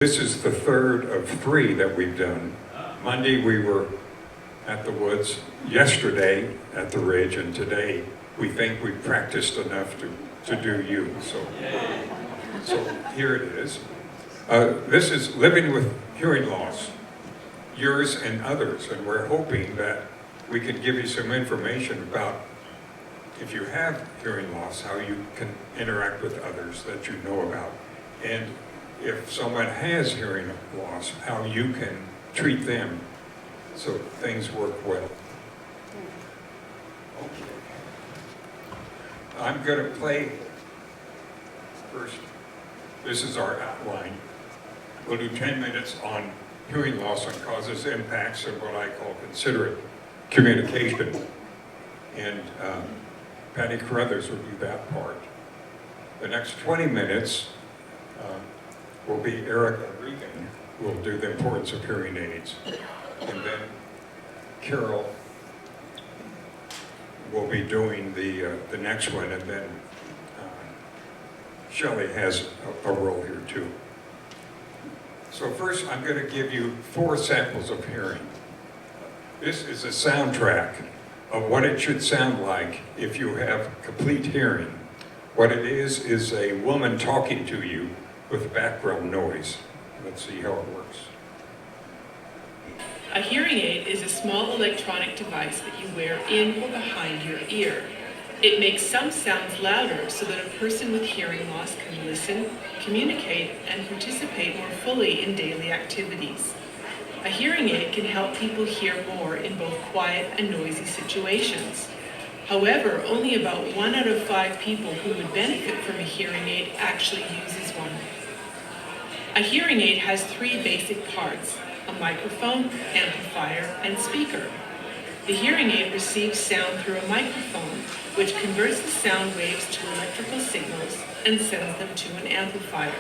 This is the third of three that we've done. Monday we were at the woods, yesterday at the ridge, and today we think we've practiced enough to do you. So here it is. This is living with hearing loss, yours and others, and we're hoping that we can give you some information about, if you have hearing loss, how you can interact with others that you know about. And if someone has hearing loss, how you can treat them so things work well. Okay. I'm going to play first. This is our outline. We'll do 10 minutes on hearing loss and causes, impacts, and what I call considerate communication. And Patty Carruthers will do that part. The next 20 minutes will be Erica Regan, who will do the importance of hearing aids. And then Carol will be doing the next one, and then Shelley has a role here too. So first I'm going to give you 4 samples of hearing. This is a soundtrack of what it should sound like if you have complete hearing. What it is a woman talking to you with background noise. Let's see how it works. A hearing aid is a small electronic device that you wear in or behind your ear. It makes some sounds louder so that a person with hearing loss can listen, communicate, and participate more fully in daily activities. A hearing aid can help people hear more in both quiet and noisy situations. However, only about 1 out of 5 people who would benefit from a hearing aid actually uses one. A hearing aid has 3 basic parts: a microphone, amplifier, and speaker. The hearing aid receives sound through a microphone, which converts the sound waves to electrical signals and sends them to an amplifier.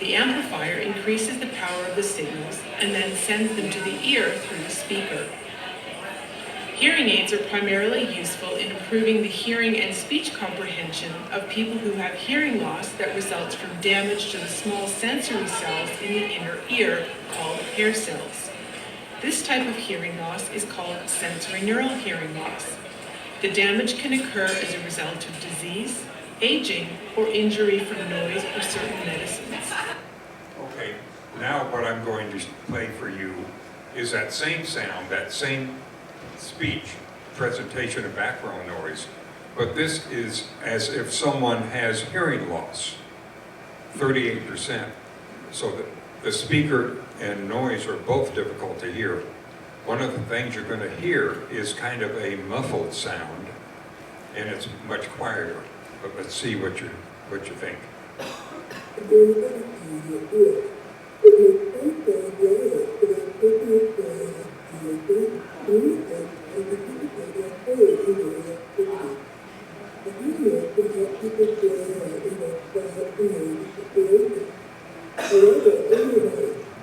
The amplifier increases the power of the signals and then sends them to the ear through the speaker. Hearing aids are primarily useful in improving the hearing and speech comprehension of people who have hearing loss that results from damage to the small sensory cells in the inner ear called hair cells. This type of hearing loss is called sensorineural hearing loss. The damage can occur as a result of disease, aging, or injury from noise or certain medicines. Okay, now what I'm going to play for you is that same sound, that same speech, presentation of background noise, but this is as if someone has hearing loss, 38%. So the speaker and noise are both difficult to hear. One of the things you're going to hear is kind of a muffled sound, and it's much quieter. But let's see what you think.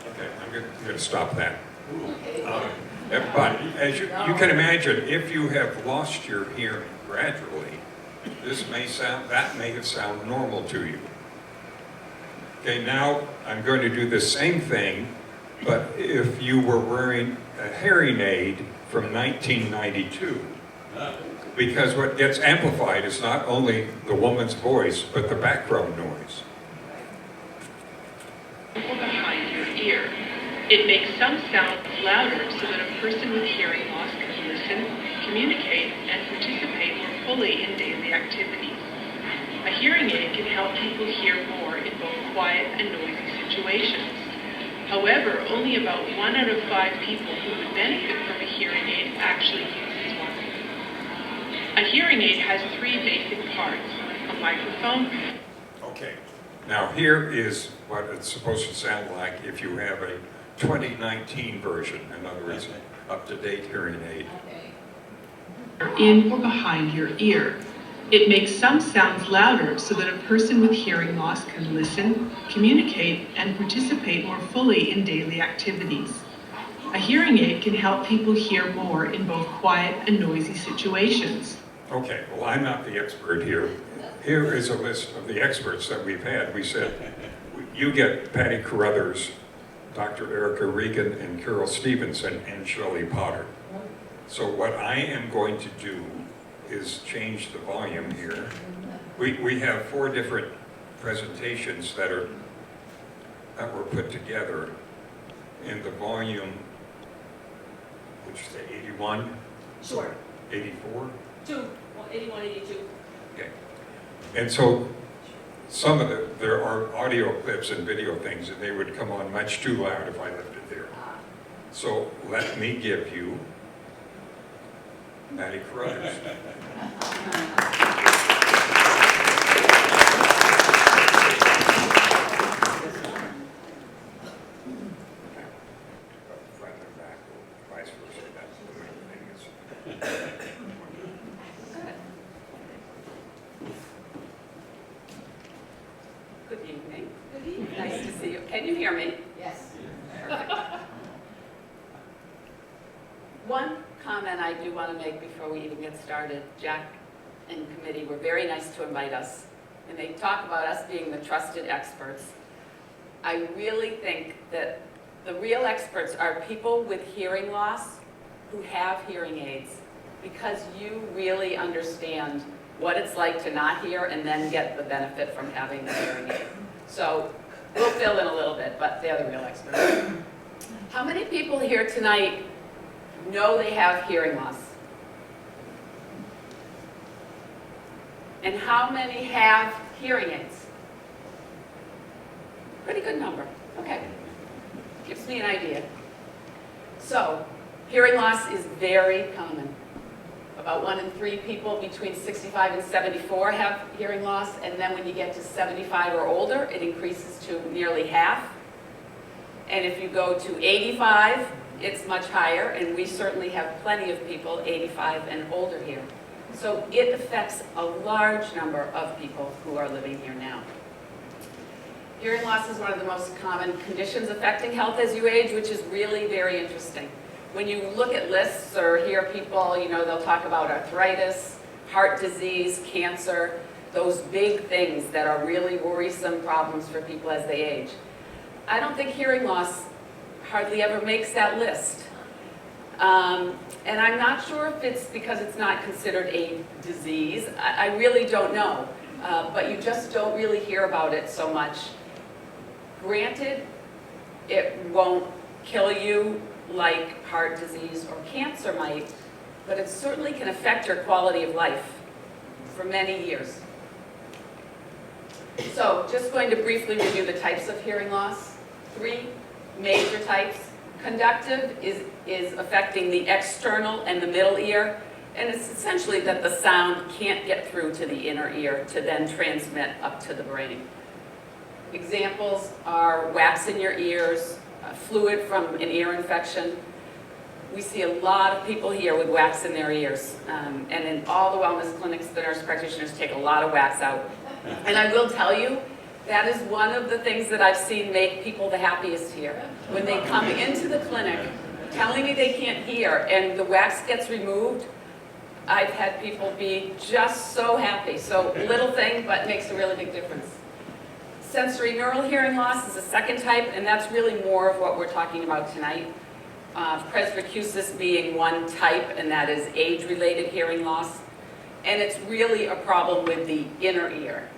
Okay, I'm going to stop that. But as you can imagine, if you have lost your hearing gradually, that may sound normal to you. Okay, now I'm going to do the same thing, but if you were wearing a hearing aid from 1992, because what gets amplified is not only the woman's voice, but the background noise. Behind your ear. It makes some sounds louder so that a person with hearing loss can listen, communicate, and participate more fully in daily activities. A hearing aid can help people hear more in both quiet and noisy situations. However, only about 1 out of 5 people who would benefit from a hearing aid actually uses one. A hearing aid has 3 basic parts: a microphone. Okay, now here is what it's supposed to sound like if you have a 2019 version, in other words, up-to-date hearing aid. In or behind your ear. It makes some sounds louder so that a person with hearing loss can listen, communicate, and participate more fully in daily activities. A hearing aid can help people hear more in both quiet and noisy situations. Okay, well, I'm not the expert here. Here is a list of the experts that we've had. We said you get Patty Carruthers, Dr. Erica Regan, and Carol Stevenson, and Shelley Potter. So what I am going to do is change the volume here. We have 4 different presentations that were put together in the volume, would you say 81? Sure. 84? 81, 82. Okay. And so there are audio clips and video things, and they would come on much too loud if I left it there. So let me give you Patty Carruthers. Front and back, or vice versa. That's the main thing. Good evening. Good evening. Nice to see you. Can you hear me? Yes. Perfect. One comment I do want to make before we even get started. Jack and committee were very nice to invite us, and they talk about us being the trusted experts. I really think that the real experts are people with hearing loss who have hearing aids, because you really understand what it's like to not hear and then get the benefit from having the hearing aid. So we'll fill in a little bit, but they're the real experts. How many people here tonight know they have hearing loss? And how many have hearing aids? Pretty good number. Okay. Gives me an idea. So, hearing loss is very common. About 1 in 3 people between 65 and 74 have hearing loss, and then when you get to 75 or older, it increases to nearly half. And if you go to 85, it's much higher, and we certainly have plenty of people 85 and older here. So it affects a large number of people who are living here now. Hearing loss is one of the most common conditions affecting health as you age, which is really very interesting. When you look at lists or hear people, they'll talk about arthritis, heart disease, cancer, those big things that are really worrisome problems for people as they age. I don't think hearing loss hardly ever makes that list. And I'm not sure if it's because it's not considered a disease. I really don't know. But you just don't really hear about it so much. Granted, it won't kill you like heart disease or cancer might, but it certainly can affect your quality of life for many years. So, just going to briefly review the types of hearing loss. 3 major types. Conductive is affecting the external and the middle ear, and it's essentially that the sound can't get through to the inner ear to then transmit up to the brain. Examples are wax in your ears, fluid from an ear infection. We see a lot of people here with wax in their ears, and in all the wellness clinics, the nurse practitioners take a lot of wax out. And I will tell you, that is one of the things that I've seen make people the happiest here. When they come into the clinic telling me they can't hear and the wax gets removed, I've had people be just so happy. So little thing, but makes a really big difference. Sensory neural hearing loss is a second type, and that's really more of what we're talking about tonight. Presbycusis being one type, and that is age-related hearing loss. And it's really a problem with the inner ear.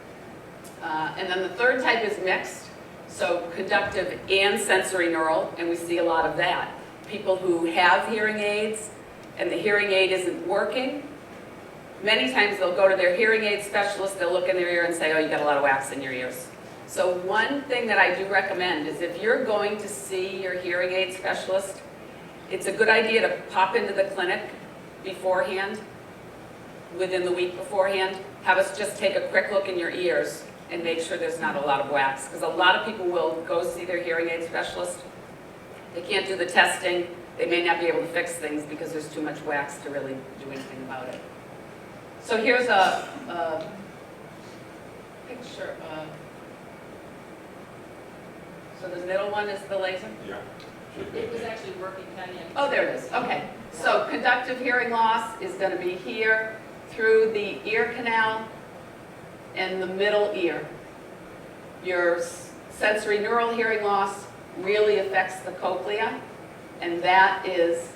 And then the third type is mixed, so conductive and sensory neural, and we see a lot of that. People who have hearing aids and the hearing aid isn't working, many times they'll go to their hearing aid specialist, they'll look in their ear and say, oh, you got a lot of wax in your ears. So one thing that I do recommend is if you're going to see your hearing aid specialist, it's a good idea to pop into the clinic beforehand, within the week beforehand, have us just take a quick look in your ears and make sure there's not a lot of wax. Because a lot of people will go see their hearing aid specialist. They can't do the testing. They may not be able to fix things because there's too much wax to really do anything about it. So here's a picture. So the middle one is the laser? Yeah. It was actually working, Patty. Oh, there it is. Okay. So conductive hearing loss is going to be here through the ear canal and the middle ear. Your Sensory neural hearing loss really affects the cochlea, and that is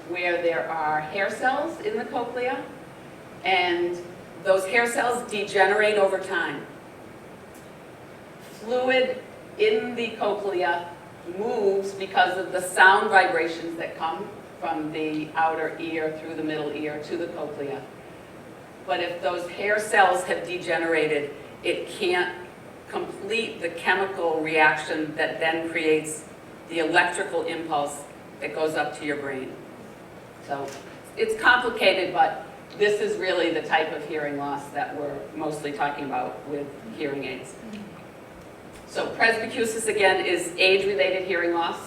where there are hair cells in the cochlea, and those hair cells degenerate over time. Fluid in the cochlea moves because of the sound vibrations that come from the outer ear through the middle ear to the cochlea. But if those hair cells have degenerated, it can't complete the chemical reaction that then creates the electrical impulse that goes up to your brain. So it's complicated, but this is really the type of hearing loss that we're mostly talking about with hearing aids. So presbycusis, again, is age-related hearing loss.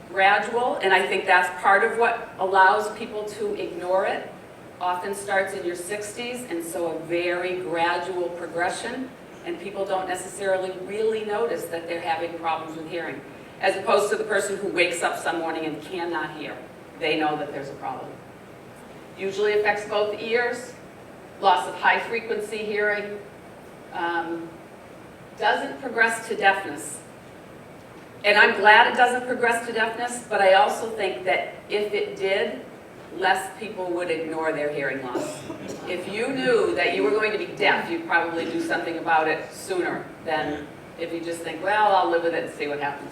Gradual, and I think that's part of what allows people to ignore it, often starts in your 60s, and so a very gradual progression, and people don't necessarily really notice that they're having problems with hearing, as opposed to the person who wakes up some morning and cannot hear. They know that there's a problem. Usually affects both ears, loss of high-frequency hearing, doesn't progress to deafness. And I'm glad it doesn't progress to deafness, but I also think that if it did, less people would ignore their hearing loss. If you knew that you were going to be deaf, you'd probably do something about it sooner than if you just think, well, I'll live with it and see what happens.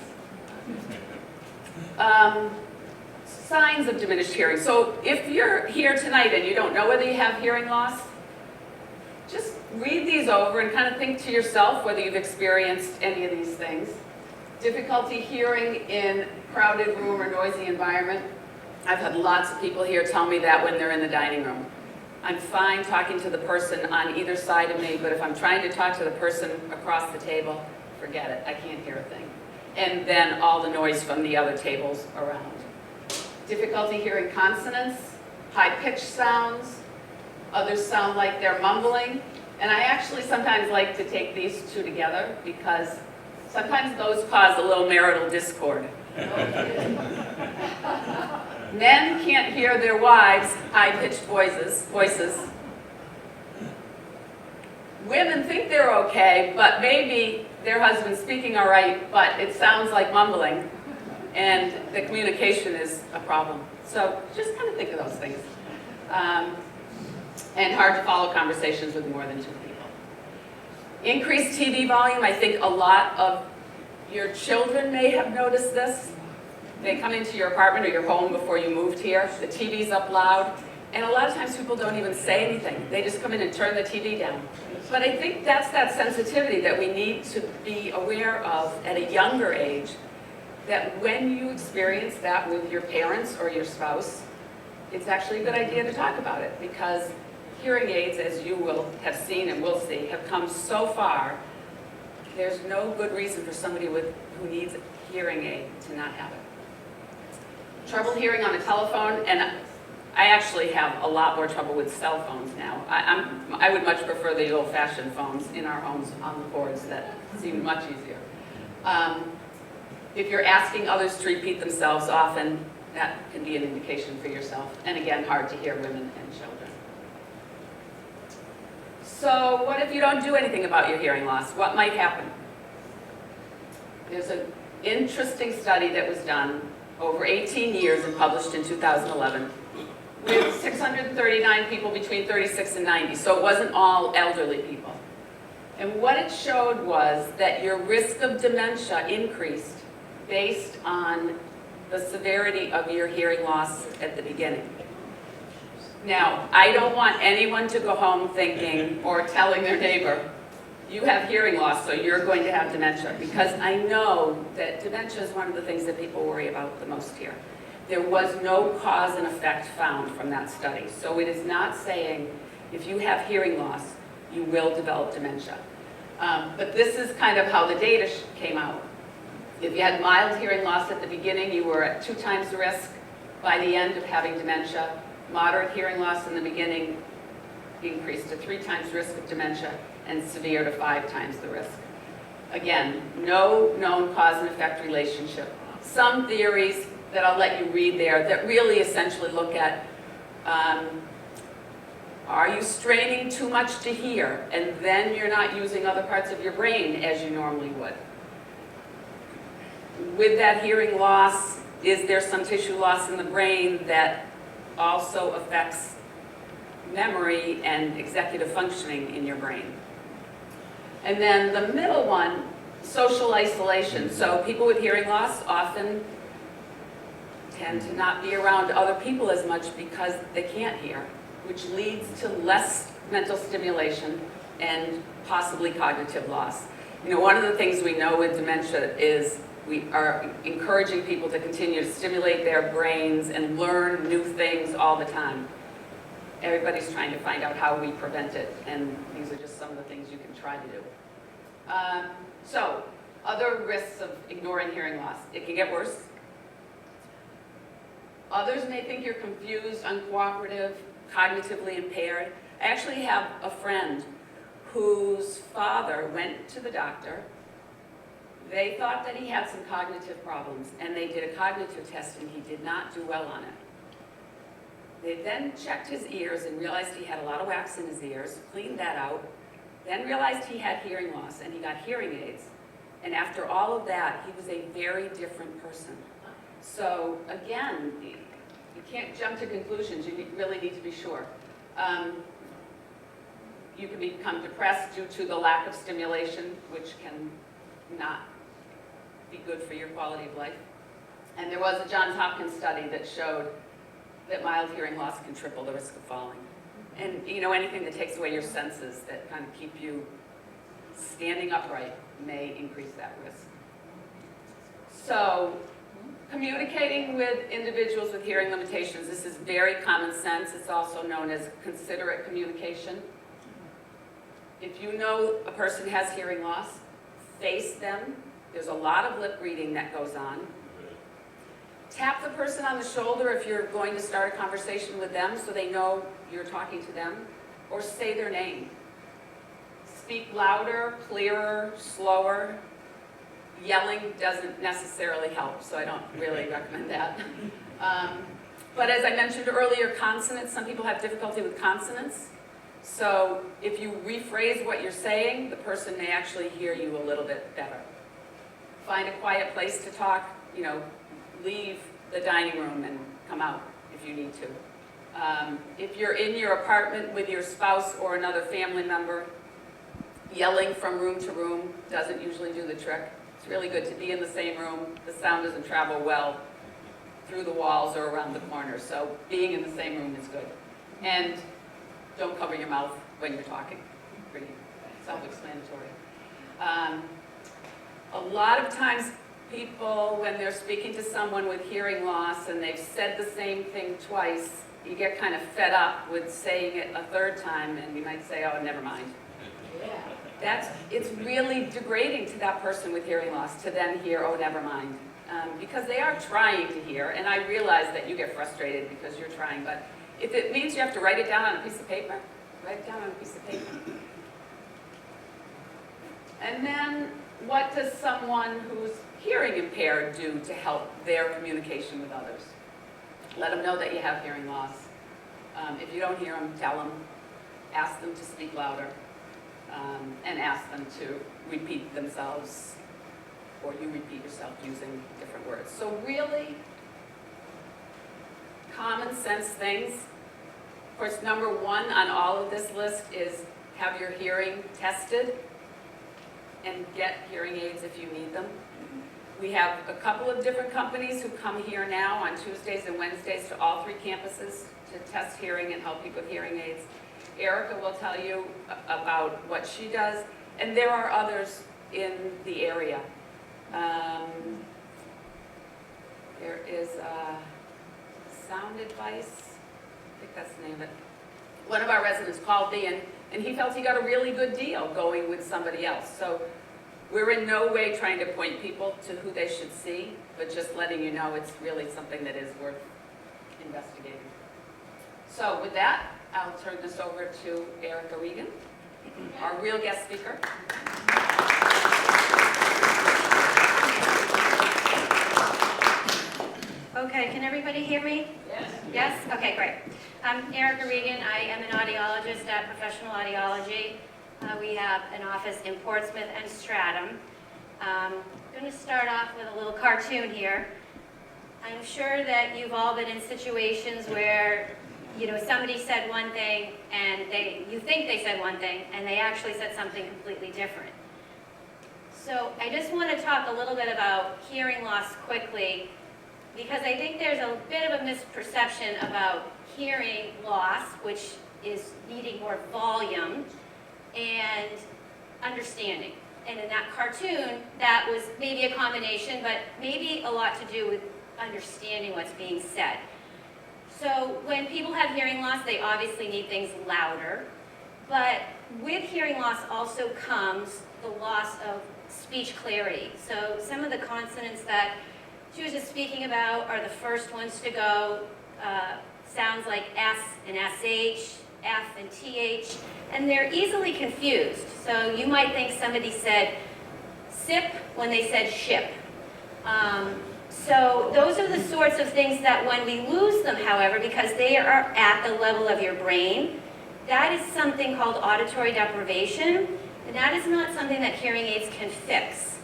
Signs of diminished hearing. So if you're here tonight and you don't know whether you have hearing loss, just read these over and kind of think to yourself whether you've experienced any of these things. Difficulty hearing in crowded room or noisy environment. I've had lots of people here tell me that when they're in the dining room. I'm fine talking to the person on either side of me, but if I'm trying to talk to the person across the table, forget it, I can't hear a thing. And then all the noise from the other tables around. Difficulty hearing consonants, high-pitched sounds. Others sound like they're mumbling. And I actually sometimes like to take these two together because sometimes those cause a little marital discord. Men can't hear their wives' high-pitched voices. Women think they're okay, but maybe their husband's speaking all right, but it sounds like mumbling, and the communication is a problem. So just kind of think of those things. And hard to follow conversations with more than 2 people. Increased TV volume, I think a lot of your children may have noticed this. They come into your apartment or your home before you moved here, the TV's up loud, and a lot of times people don't even say anything. They just come in and turn the TV down. But I think that's that sensitivity that we need to be aware of at a younger age, that when you experience that with your parents or your spouse, it's actually a good idea to talk about it, because hearing aids, as you will have seen and will see, have come so far. There's no good reason for somebody who needs a hearing aid to not have it. Trouble hearing on a telephone, and I actually have a lot more trouble with cell phones now. I would much prefer the old-fashioned phones in our homes on the cords that seem much easier. If you're asking others to repeat themselves often, that can be an indication for yourself. And again, hard to hear women and children. So what if you don't do anything about your hearing loss? What might happen? There's an interesting study that was done over 18 years and published in 2011 with 639 people between 36 and 90. So it wasn't all elderly people. And what it showed was that your risk of dementia increased based on the severity of your hearing loss at the beginning. Now, I don't want anyone to go home thinking or telling their neighbor, you have hearing loss, so you're going to have dementia, because I know that dementia is one of the things that people worry about the most here. There was no cause and effect found from that study. So it is not saying if you have hearing loss, you will develop dementia. But this is kind of how the data came out. If you had mild hearing loss at the beginning, you were at 2 times the risk by the end of having dementia. Moderate hearing loss in the beginning increased to 3 times risk of dementia, and severe to 5 times the risk. Again, no known cause and effect relationship. Some theories that I'll let you read there that really essentially look at Are you straining too much to hear, and then you're not using other parts of your brain as you normally would? With that hearing loss, is there some tissue loss in the brain that also affects memory and executive functioning in your brain? And then the middle one, social isolation. So people with hearing loss often tend to not be around other people as much because they can't hear, which leads to less mental stimulation and possibly cognitive loss. You know, one of the things we know with dementia is we are encouraging people to continue to stimulate their brains and learn new things all the time. Everybody's trying to find out how we prevent it, and these are just some of the things you can try to do. So, other risks of ignoring hearing loss. It can get worse. Others may think you're confused, uncooperative, cognitively impaired. I actually have a friend whose father went to the doctor. They thought that he had some cognitive problems, and they did a cognitive test, and he did not do well on it. They then checked his ears and realized he had a lot of wax in his ears, cleaned that out, then realized he had hearing loss, and he got hearing aids. And after all of that, he was a very different person. So again, you can't jump to conclusions. You really need to be sure. You can become depressed due to the lack of stimulation, which can not be good for your quality of life. And there was a Johns Hopkins study that showed that mild hearing loss can triple the risk of falling. And you know, anything that takes away your senses that kind of keep you standing upright may increase that risk. So, communicating with individuals with hearing limitations, this is very common sense. It's also known as considerate communication. If you know a person has hearing loss, face them. There's a lot of lip reading that goes on. Tap the person on the shoulder if you're going to start a conversation with them so they know you're talking to them, or say their name. Speak louder, clearer, slower. Yelling doesn't necessarily help, so I don't really recommend that. But as I mentioned earlier, consonants, some people have difficulty with consonants. So if you rephrase what you're saying, the person may actually hear you a little bit better. Find a quiet place to talk, you know, leave the dining room and come out if you need to. If you're in your apartment with your spouse or another family member, yelling from room to room doesn't usually do the trick. It's really good to be in the same room. The sound doesn't travel well through the walls or around the corners, so being in the same room is good. And don't cover your mouth when you're talking. Pretty self-explanatory. A lot of times people, when they're speaking to someone with hearing loss and they've said the same thing twice, you get kind of fed up with saying it a third time, and you might say, oh, never mind. It's really degrading to that person with hearing loss to then hear, oh, never mind. Because they are trying to hear, and I realize that you get frustrated because you're trying, but if it means you have to write it down on a piece of paper, write it down on a piece of paper. And then, what does someone who's hearing impaired do to help their communication with others? Let them know that you have hearing loss. If you don't hear them, tell them. Ask them to speak louder. And ask them to repeat themselves, or you repeat yourself using different words. So really, common sense things. Of course, number one on all of this list is have your hearing tested and get hearing aids if you need them. We have a couple of different companies who come here now on Tuesdays and Wednesdays to all 3 campuses to test hearing and help people with hearing aids. Erica will tell you about what she does, and there are others in the area. There is Sound Advice, I think that's the name of it. One of our residents called me, and he felt he got a really good deal going with somebody else. So we're in no way trying to point people to who they should see, but just letting you know it's really something that is worth investigating. So with that, I'll turn this over to Erica Regan, our real guest speaker. Okay, can everybody hear me? Yes. Yes? Okay, great. I'm Erica Regan. I am an audiologist at Professional Audiology. We have an office in Portsmouth and Stratham. I'm going to start off with a little cartoon here. I'm sure that you've all been in situations where, somebody said one thing and you think they said one thing and they actually said something completely different. So I just want to talk a little bit about hearing loss quickly, because I think there's a bit of a misperception about hearing loss, which is needing more volume, and understanding. And in that cartoon, that was maybe a combination, but maybe a lot to do with understanding what's being said. So when people have hearing loss, they obviously need things louder, but with hearing loss also comes the loss of speech clarity. So some of the consonants that she was just speaking about are the first ones to go. Sounds like S and SH, F and TH, and they're easily confused. So you might think somebody said sip when they said ship. So those are the sorts of things that when we lose them, however, because they are at the level of your brain, that is something called auditory deprivation, and that is not something that hearing aids can fix.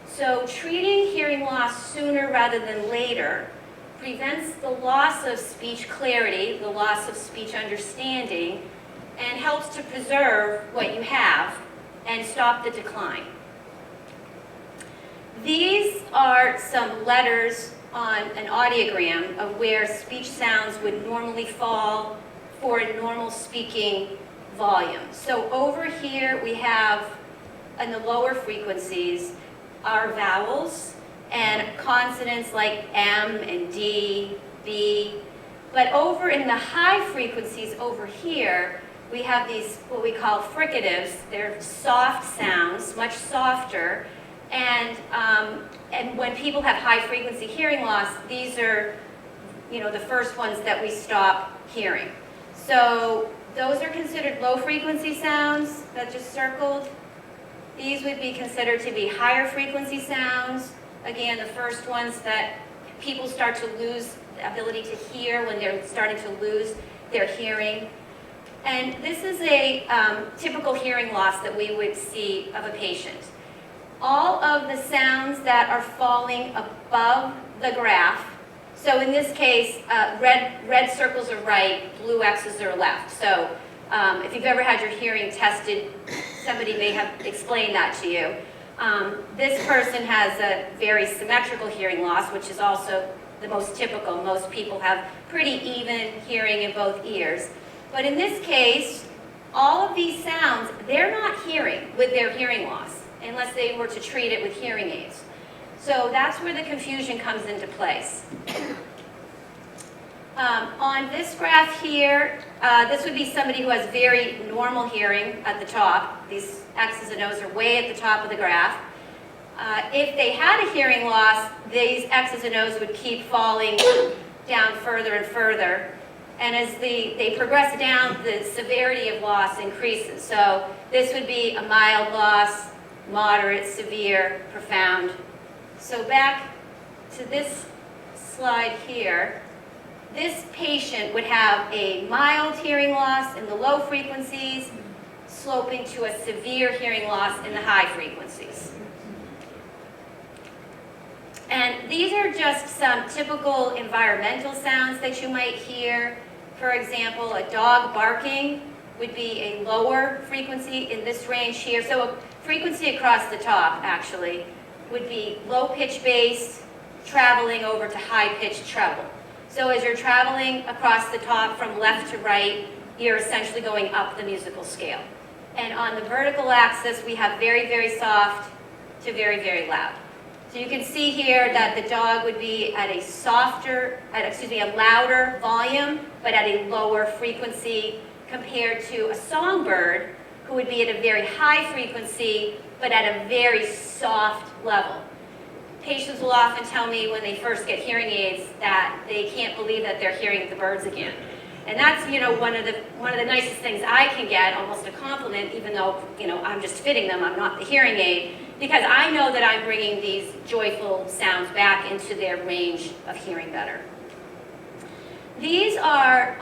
So treating hearing loss sooner rather than later prevents the loss of speech clarity, the loss of speech understanding, and helps to preserve what you have and stop the decline. These are some letters on an audiogram of where speech sounds would normally fall for a normal speaking volume. So over here we have, in the lower frequencies, our vowels and consonants like M and D, B. But over in the high frequencies over here, we have these, what we call fricatives. They're soft sounds, much softer. And when people have high frequency hearing loss, these are, the first ones that we stop hearing. So those are considered low frequency sounds that just circled. These would be considered to be higher frequency sounds. Again, the first ones that people start to lose the ability to hear when they're starting to lose their hearing. And this is a typical hearing loss that we would see of a patient. All of the sounds that are falling above the graph, so in this case, red circles are right, blue X's are left. So if you've ever had your hearing tested, somebody may have explained that to you. This person has a very symmetrical hearing loss, which is also the most typical. Most people have pretty even hearing in both ears. But in this case, all of these sounds, they're not hearing with their hearing loss unless they were to treat it with hearing aids. So that's where the confusion comes into place. On this graph here, this would be somebody who has very normal hearing at the top. These X's and O's are way at the top of the graph. If they had a hearing loss, these X's and O's would keep falling down further and further. And as they progress down, the severity of loss increases. So this would be a mild loss, moderate, severe, profound. So back to this slide here, this patient would have a mild hearing loss in the low frequencies, sloping to a severe hearing loss in the high frequencies. And these are just some typical environmental sounds that you might hear. For example, a dog barking would be a lower frequency in this range here. So a frequency across the top, actually, would be low-pitch bass traveling over to high-pitched treble. So as you're traveling across the top from left to right, you're essentially going up the musical scale. And on the vertical axis, we have very, very soft to very, very loud. So you can see here that the dog would be at a louder volume, but at a lower frequency compared to a songbird, who would be at a very high frequency, but at a very soft level. Patients will often tell me when they first get hearing aids that they can't believe that they're hearing the birds again. And that's, one of the nicest things I can get, almost a compliment, even though, I'm just fitting them, I'm not the hearing aid, because I know that I'm bringing these joyful sounds back into their range of hearing better. These are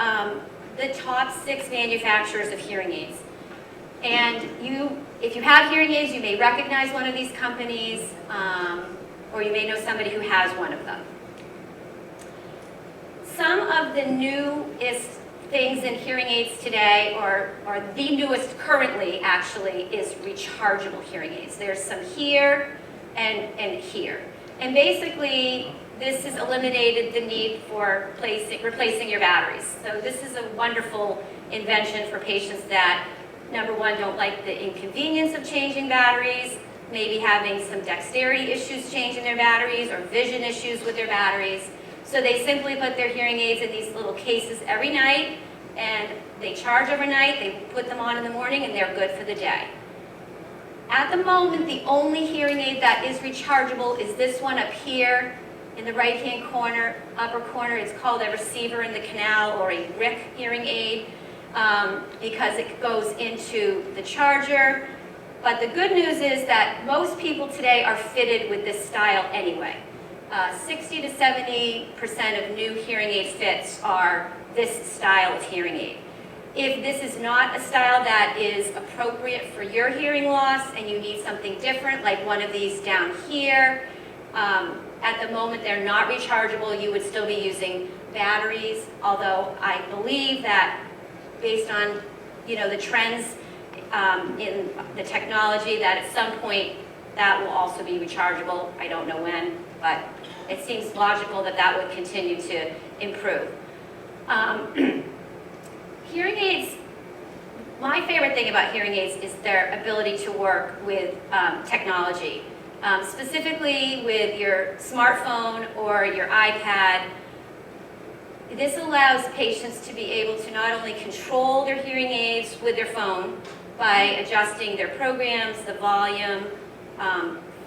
the top 6 manufacturers of hearing aids. And if you have hearing aids, you may recognize one of these companies, or you may know somebody who has one of them. Some of the newest things in hearing aids today, or the newest currently actually, is rechargeable hearing aids. There's some here and here. And basically, this has eliminated the need for replacing your batteries. So this is a wonderful invention for patients that, number one, don't like the inconvenience of changing batteries, maybe having some dexterity issues changing their batteries, or vision issues with their batteries. So they simply put their hearing aids in these little cases every night, and they charge overnight, they put them on in the morning, and they're good for the day. At the moment, the only hearing aid that is rechargeable is this one up here in the right-hand corner, upper corner. It's called a receiver in the canal, or a RIC hearing aid, because it goes into the charger. But the good news is that most people today are fitted with this style anyway. 60 to 70% of new hearing aid fits are this style of hearing aid. If this is not a style that is appropriate for your hearing loss and you need something different, like one of these down here, at the moment they're not rechargeable, you would still be using batteries, although I believe that based on the trends in the technology, that at some point that will also be rechargeable. I don't know when, but it seems logical that that would continue to improve. Hearing aids, my favorite thing about hearing aids is their ability to work with technology, specifically with your smartphone or your iPad. This allows patients to be able to not only control their hearing aids with their phone by adjusting their programs, the volume,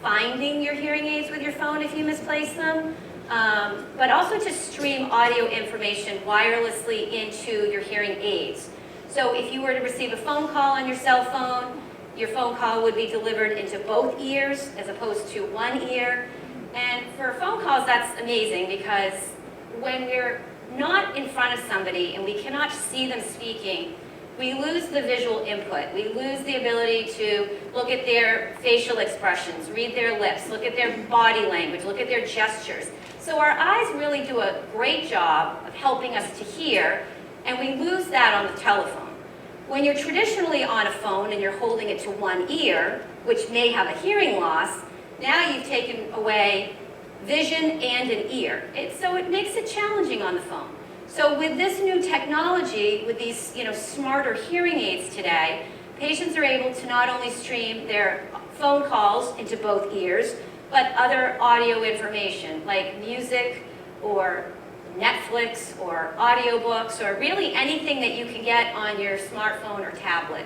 finding your hearing aids with your phone if you misplace them, but also to stream audio information wirelessly into your hearing aids. So if you were to receive a phone call on your cell phone, your phone call would be delivered into both ears as opposed to one ear. And for phone calls, that's amazing, because when we're not in front of somebody and we cannot see them speaking, we lose the visual input. We lose the ability to look at their facial expressions, read their lips, look at their body language, look at their gestures. So our eyes really do a great job of helping us to hear, and we lose that on the telephone. When you're traditionally on a phone and you're holding it to one ear, which may have a hearing loss, now you've taken away vision and an ear. So it makes it challenging on the phone. So with this new technology, with these smarter hearing aids today, patients are able to not only stream their phone calls into both ears, but other audio information like music or Netflix or audiobooks, or really anything that you can get on your smartphone or tablet.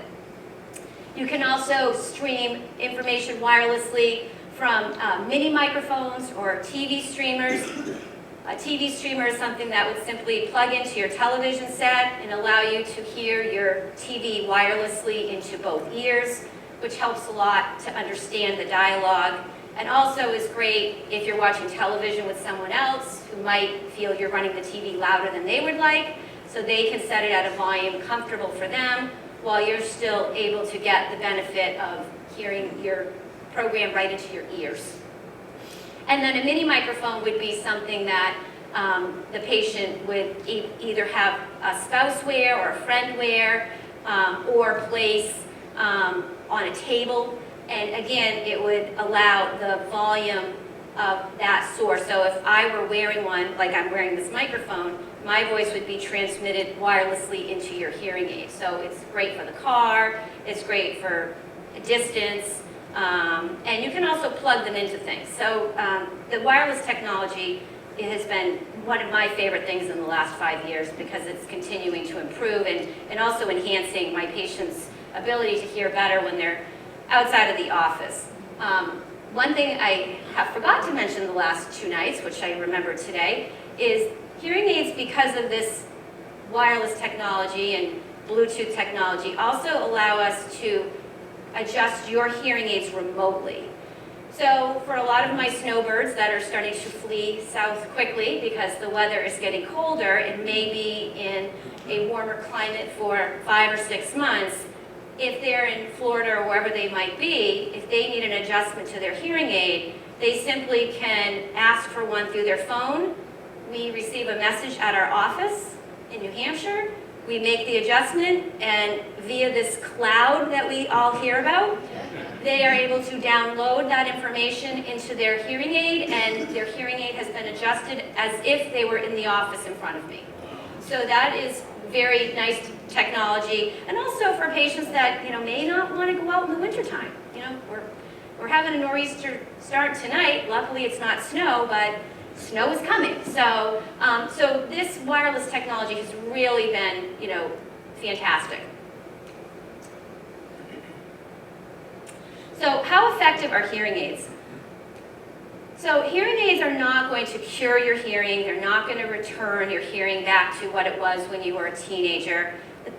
You can also stream information wirelessly from mini microphones or TV streamers. A TV streamer is something that would simply plug into your television set and allow you to hear your TV wirelessly into both ears, which helps a lot to understand the dialogue, and also is great if you're watching television with someone else who might feel you're running the TV louder than they would like, so they can set it at a volume comfortable for them while you're still able to get the benefit of hearing your program right into your ears. And then a mini microphone would be something that the patient would either have a spouse wear or a friend wear, or place on a table. And again, it would allow the volume of that source. So if I were wearing one, like I'm wearing this microphone, my voice would be transmitted wirelessly into your hearing aid. So it's great for the car, it's great for distance, and you can also plug them into things. So the wireless technology has been one of my favorite things in the last 5 years, because it's continuing to improve and also enhancing my patients' ability to hear better when they're outside of the office. One thing I have forgot to mention the last 2 nights, which I remember today, is hearing aids, because of this wireless technology and Bluetooth technology, also allow us to adjust your hearing aids remotely. So for a lot of my snowbirds that are starting to flee south quickly because the weather is getting colder, and maybe in a warmer climate for 5 or 6 months, if they're in Florida or wherever they might be, if they need an adjustment to their hearing aid, they simply can ask for one through their phone. We receive a message at our office in New Hampshire. We make the adjustment, and via this cloud that we all hear about, they are able to download that information into their hearing aid, and their hearing aid has been adjusted as if they were in the office in front of me. So that is very nice technology, and also for patients that may not want to go out in the wintertime. We're having a nor'easter start tonight. Luckily, it's not snow, but snow is coming. So, so this wireless technology has really been, fantastic. So, how effective are hearing aids? So, hearing aids are not going to cure your hearing. They're not going to return your hearing back to what it was when you were a teenager.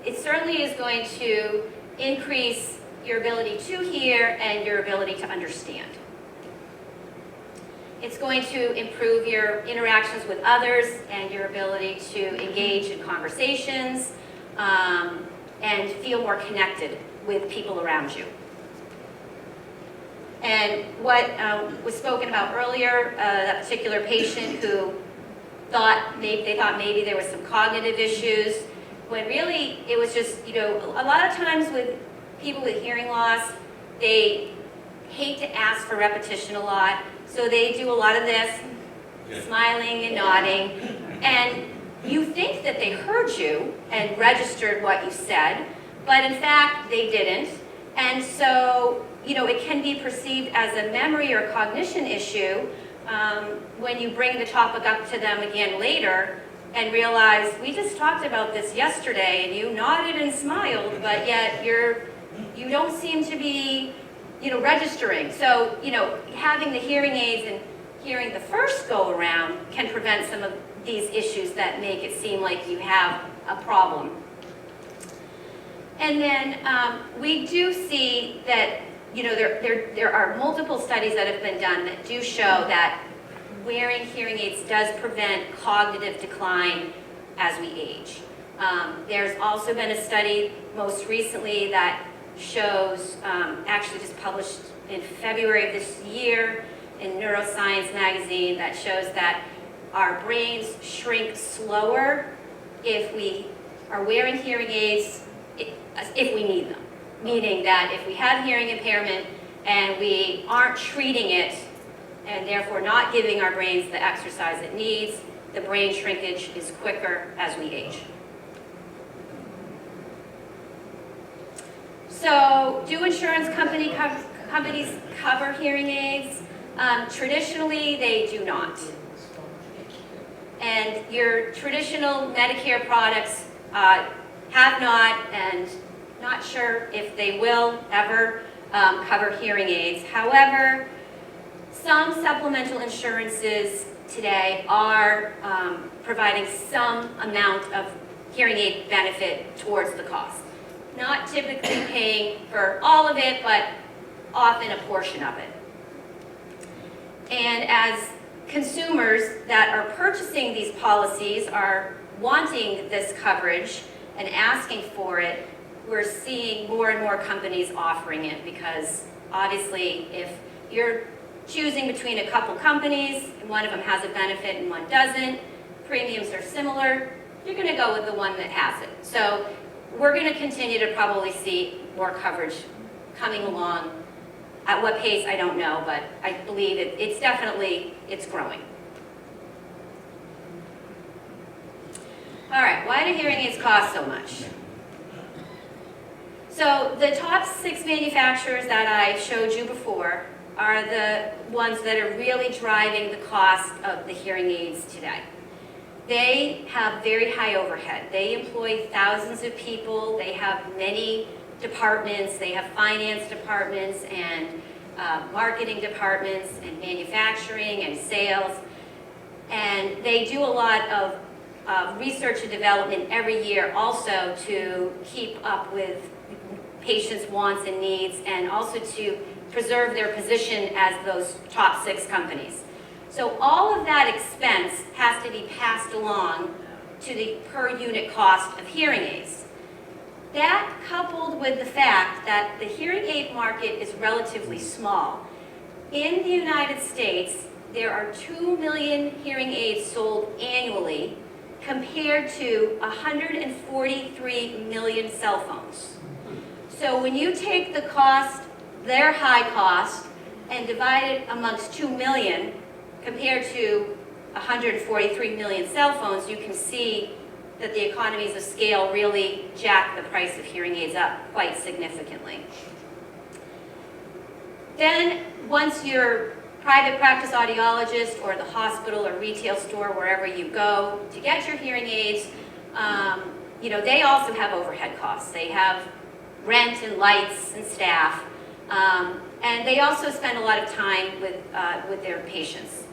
It certainly is going to increase your ability to hear and your ability to understand. It's going to improve your interactions with others and your ability to engage in conversations and feel more connected with people around you. And what was spoken about earlier, that particular patient who thought maybe there was some cognitive issues, when really it was just, a lot of times with people with hearing loss, they hate to ask for repetition a lot, so they do a lot of this, smiling and nodding, and you think that they heard you and registered what you said, but in fact they didn't, and so it can be perceived as a memory or cognition issue when you bring the topic up to them again later and realize, we just talked about this yesterday and you nodded and smiled, but yet you don't seem to be, registering. So, having the hearing aids and hearing the first go around can prevent some of these issues that make it seem like you have a problem. And then we do see that, there are multiple studies that have been done that do show that wearing hearing aids does prevent cognitive decline as we age. There's also been a study most recently that shows, actually just published in February of this year in Neuroscience magazine, that shows that our brains shrink slower if we are wearing hearing aids, if we need them. Meaning that if we have hearing impairment and we aren't treating it and therefore not giving our brains the exercise it needs, the brain shrinkage is quicker as we age. So, do insurance companies cover hearing aids? Traditionally, they do not. And your traditional Medicare products have not, and not sure if they will ever cover hearing aids. However, some supplemental insurances today are providing some amount of hearing aid benefit towards the cost. Not typically paying for all of it, but often a portion of it. And as consumers that are purchasing these policies are wanting this coverage and asking for it, we're seeing more and more companies offering it, because obviously if you're choosing between a couple companies and one of them has a benefit and one doesn't, premiums are similar, you're going to go with the one that has it. So we're going to continue to probably see more coverage coming along. At what pace, I don't know, but I believe it's growing. All right, why do hearing aids cost so much? So the top 6 manufacturers that I showed you before are the ones that are really driving the cost of the hearing aids today. They have very high overhead. They employ thousands of people. They have many departments. They have finance departments and marketing departments and manufacturing and sales. And they do a lot of research and development every year also to keep up with patients' wants and needs, and also to preserve their position as those top 6 companies. So all of that expense has to be passed along to the per unit cost of hearing aids. That, coupled with the fact that the hearing aid market is relatively small. In the United States, there are 2 million hearing aids sold annually compared to 143 million cell phones. So when you take the cost, their high cost, and divide it amongst 2 million compared to 143 million cell phones, you can see that the economies of scale really jack the price of hearing aids up quite significantly. Then, once your private practice audiologist or the hospital or retail store, wherever you go to get your hearing aids, they also have overhead costs. They have rent and lights and staff, and they also spend a lot of time with their patients.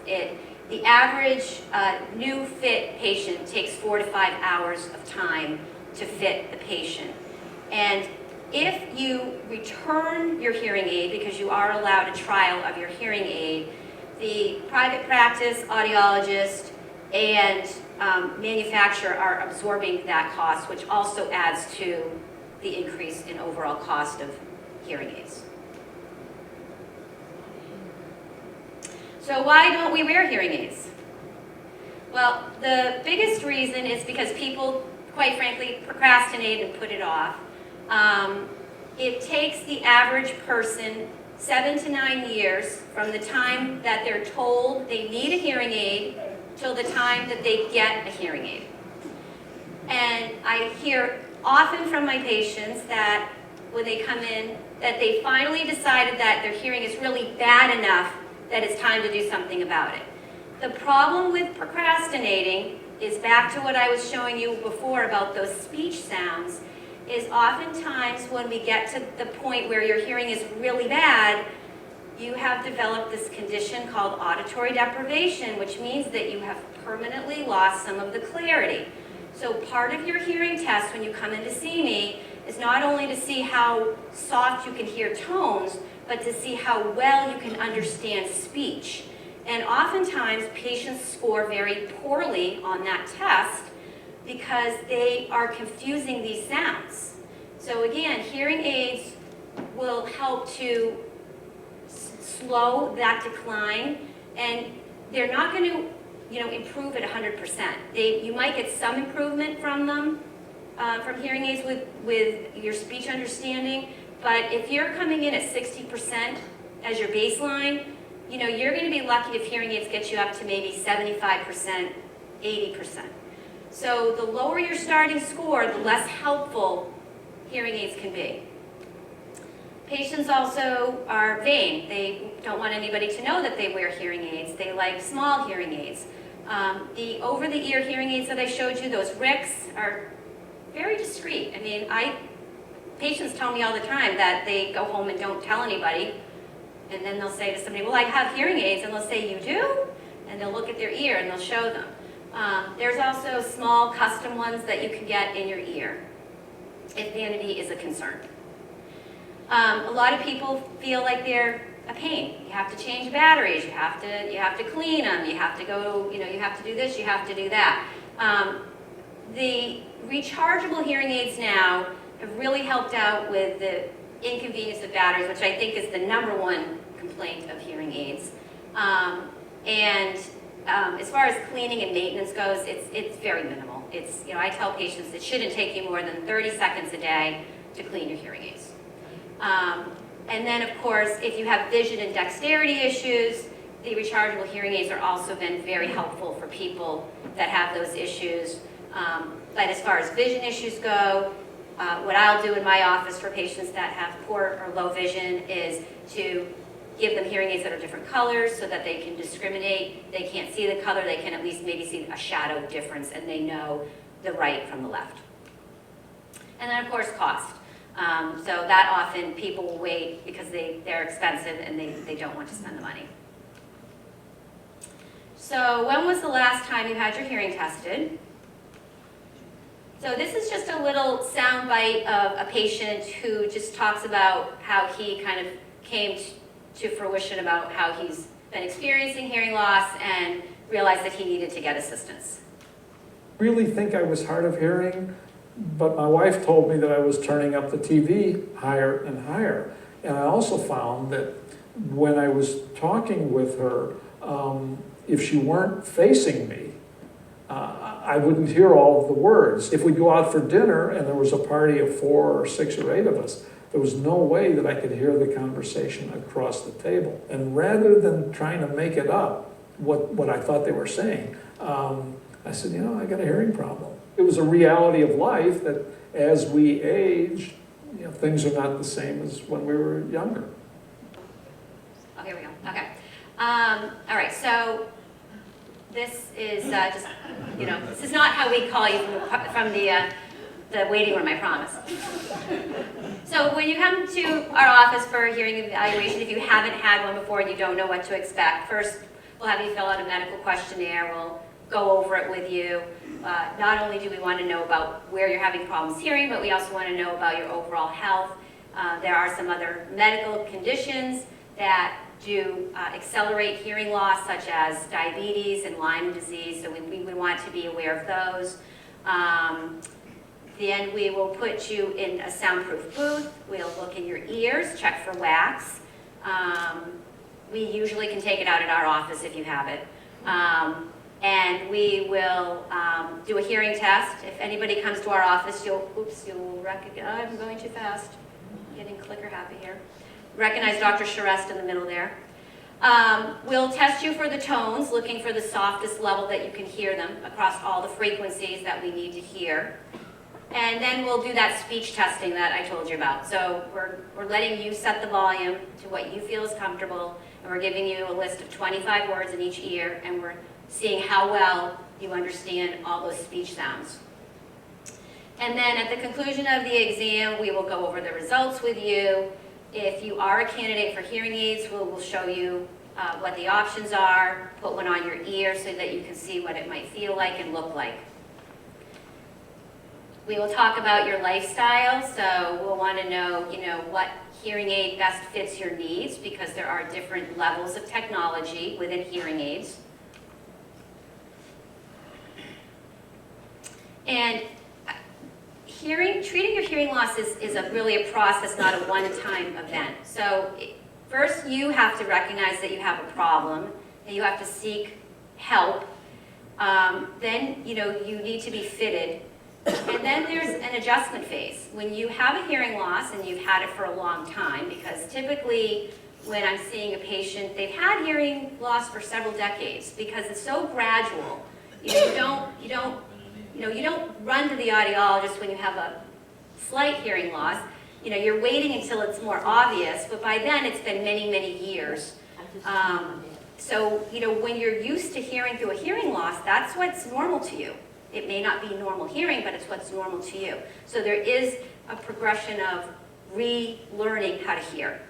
The average new fit patient takes 4 to 5 hours of time to fit the patient. And if you return your hearing aid, because you are allowed a trial of your hearing aid, the private practice audiologist and manufacturer are absorbing that cost, which also adds to the increase in overall cost of hearing aids. So why don't we wear hearing aids? Well, the biggest reason is because people, quite frankly, procrastinate and put it off. It takes the average person 7 to 9 years from the time that they're told they need a hearing aid till the time that they get a hearing aid. And I hear often from my patients that when they come in, that they finally decided that their hearing is really bad enough that it's time to do something about it. The problem with procrastinating is back to what I was showing you before about those speech sounds, is oftentimes when we get to the point where your hearing is really bad, you have developed this condition called auditory deprivation, which means that you have permanently lost some of the clarity. So part of your hearing test when you come in to see me is not only to see how soft you can hear tones, but to see how well you can understand speech. And oftentimes patients score very poorly on that test because they are confusing these sounds. So again, hearing aids will help to slow that decline, and they're not going to improve at 100%. You might get some improvement from them, from hearing aids with your speech understanding, but if you're coming in at 60% as your baseline, you're going to be lucky if hearing aids get you up to maybe 75%, 80%. So the lower your starting score, the less helpful hearing aids can be. Patients also are vain. They don't want anybody to know that they wear hearing aids. They like small hearing aids. The over-the-ear hearing aids that I showed you, those RICs, are very discreet. I mean, patients tell me all the time that they go home and don't tell anybody, and then they'll say to somebody, well, I have hearing aids, and they'll say, you do? And they'll look at their ear and they'll show them. There's also small custom ones that you can get in your ear if vanity is a concern. A lot of people feel like they're a pain. You have to change batteries, you have to clean them, you have to go, you have to do this, you have to do that. The rechargeable hearing aids now have really helped out with the inconvenience of batteries, which I think is the #1 complaint of hearing aids. As far as cleaning and maintenance goes, it's very minimal. I tell patients it shouldn't take you more than 30 seconds a day to clean your hearing aids. And then, of course, if you have vision and dexterity issues, the rechargeable hearing aids are also been very helpful for people that have those issues. But as far as vision issues go, what I'll do in my office for patients that have poor or low vision is to give them hearing aids that are different colors so that they can discriminate. They can't see the color, they can at least maybe see a shadow difference, and they know the right from the left. And then, of course, cost. So that often people will wait because they're expensive and they don't want to spend the money. So when was the last time you had your hearing tested? So this is just a little soundbite of a patient who just talks about how he kind of came to fruition about how he's been experiencing hearing loss and realized that he needed to get assistance. really think I was hard of hearing, but my wife told me that I was turning up the TV higher and higher. And I also found that when I was talking with her, if she weren't facing me, I wouldn't hear all of the words. If we'd go out for dinner and there was a party of 4 or 6 or 8 of us, there was no way that I could hear the conversation across the table. And rather than trying to make it up, what I thought they were saying, I said, you know, I got a hearing problem. It was a reality of life that as we age, you know, things are not the same as when we were younger. Oh, here we go. Okay. All right, so this is just, you know, this is not how we call you from the waiting room, I promise. So when you come to our office for a hearing evaluation, if you haven't had one before and you don't know what to expect, first we'll have you fill out a medical questionnaire. We'll go over it with you. Not only do we want to know about where you're having problems hearing, but we also want to know about your overall health. There are some other medical conditions that do accelerate hearing loss, such as diabetes and Lyme disease, so we want to be aware of those. Then we will put you in a soundproof booth. We'll look in your ears, check for wax. We usually can take it out at our office if you have it. And we will do a hearing test. If anybody comes to our office, you'll recognize, I'm going too fast. I'm getting clicker happy here. Recognize Dr. Charest in the middle there. We'll test you for the tones, looking for the softest level that you can hear them across all the frequencies that we need to hear. And then we'll do that speech testing that I told you about. So we're letting you set the volume to what you feel is comfortable, and we're giving you a list of 25 words in each ear, and we're seeing how well you understand all those speech sounds. And then at the conclusion of the exam, we will go over the results with you. If you are a candidate for hearing aids, we'll show you what the options are, put one on your ear so that you can see what it might feel like and look like. We will talk about your lifestyle, so we'll want to know, what hearing aid best fits your needs, because there are different levels of technology within hearing aids. And treating your hearing loss is really a process, not a one-time event. So first you have to recognize that you have a problem, and you have to seek help. Then you need to be fitted. And then there's an adjustment phase. When you have a hearing loss and you've had it for a long time, because typically when I'm seeing a patient, they've had hearing loss for several decades because it's so gradual. You don't run to the audiologist when you have a slight hearing loss. You're waiting until it's more obvious, but by then it's been many, many years. So when you're used to hearing through a hearing loss, that's what's normal to you. It may not be normal hearing, but it's what's normal to you. So there is a progression of relearning how to hear.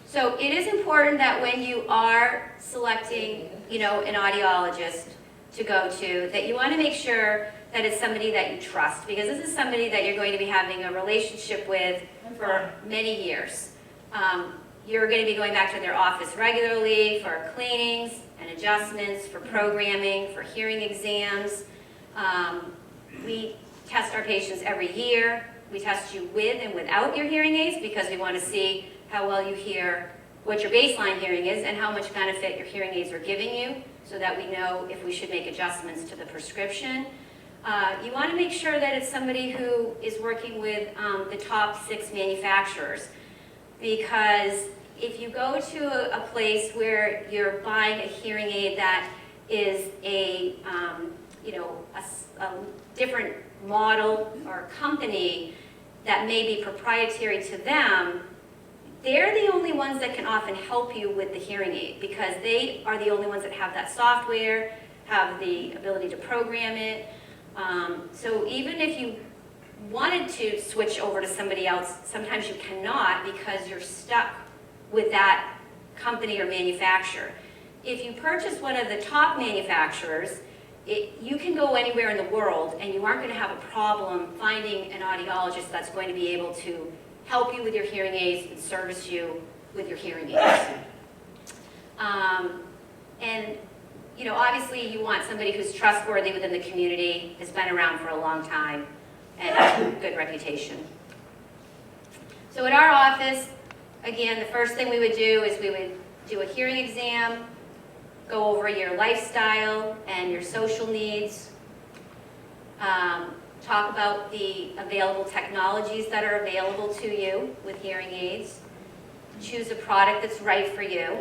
So it is important that when you are selecting, an audiologist to go to, that you want to make sure that it's somebody that you trust, because this is somebody that you're going to be having a relationship with for many years. You're going to be going back to their office regularly for cleanings and adjustments, for programming, for hearing exams. We test our patients every year. We test you with and without your hearing aids because we want to see how well you hear, what your baseline hearing is, and how much benefit your hearing aids are giving you, so that we know if we should make adjustments to the prescription. You want to make sure that it's somebody who is working with the top 6 manufacturers, because if you go to a place where you're buying a hearing aid that is a different model or company that may be proprietary to them, they're the only ones that can often help you with the hearing aid, because they are the only ones that have that software, have the ability to program it. So even if you wanted to switch over to somebody else, sometimes you cannot because you're stuck with that company or manufacturer. If you purchase one of the top manufacturers, you can go anywhere in the world and you aren't going to have a problem finding an audiologist that's going to be able to help you with your hearing aids and service you with your hearing aids. And you know, obviously you want somebody who's trustworthy within the community, has been around for a long time, and has a good reputation. So at our office, again, the first thing we would do is we would do a hearing exam, go over your lifestyle and your social needs, talk about the available technologies that are available to you with hearing aids, choose a product that's right for you,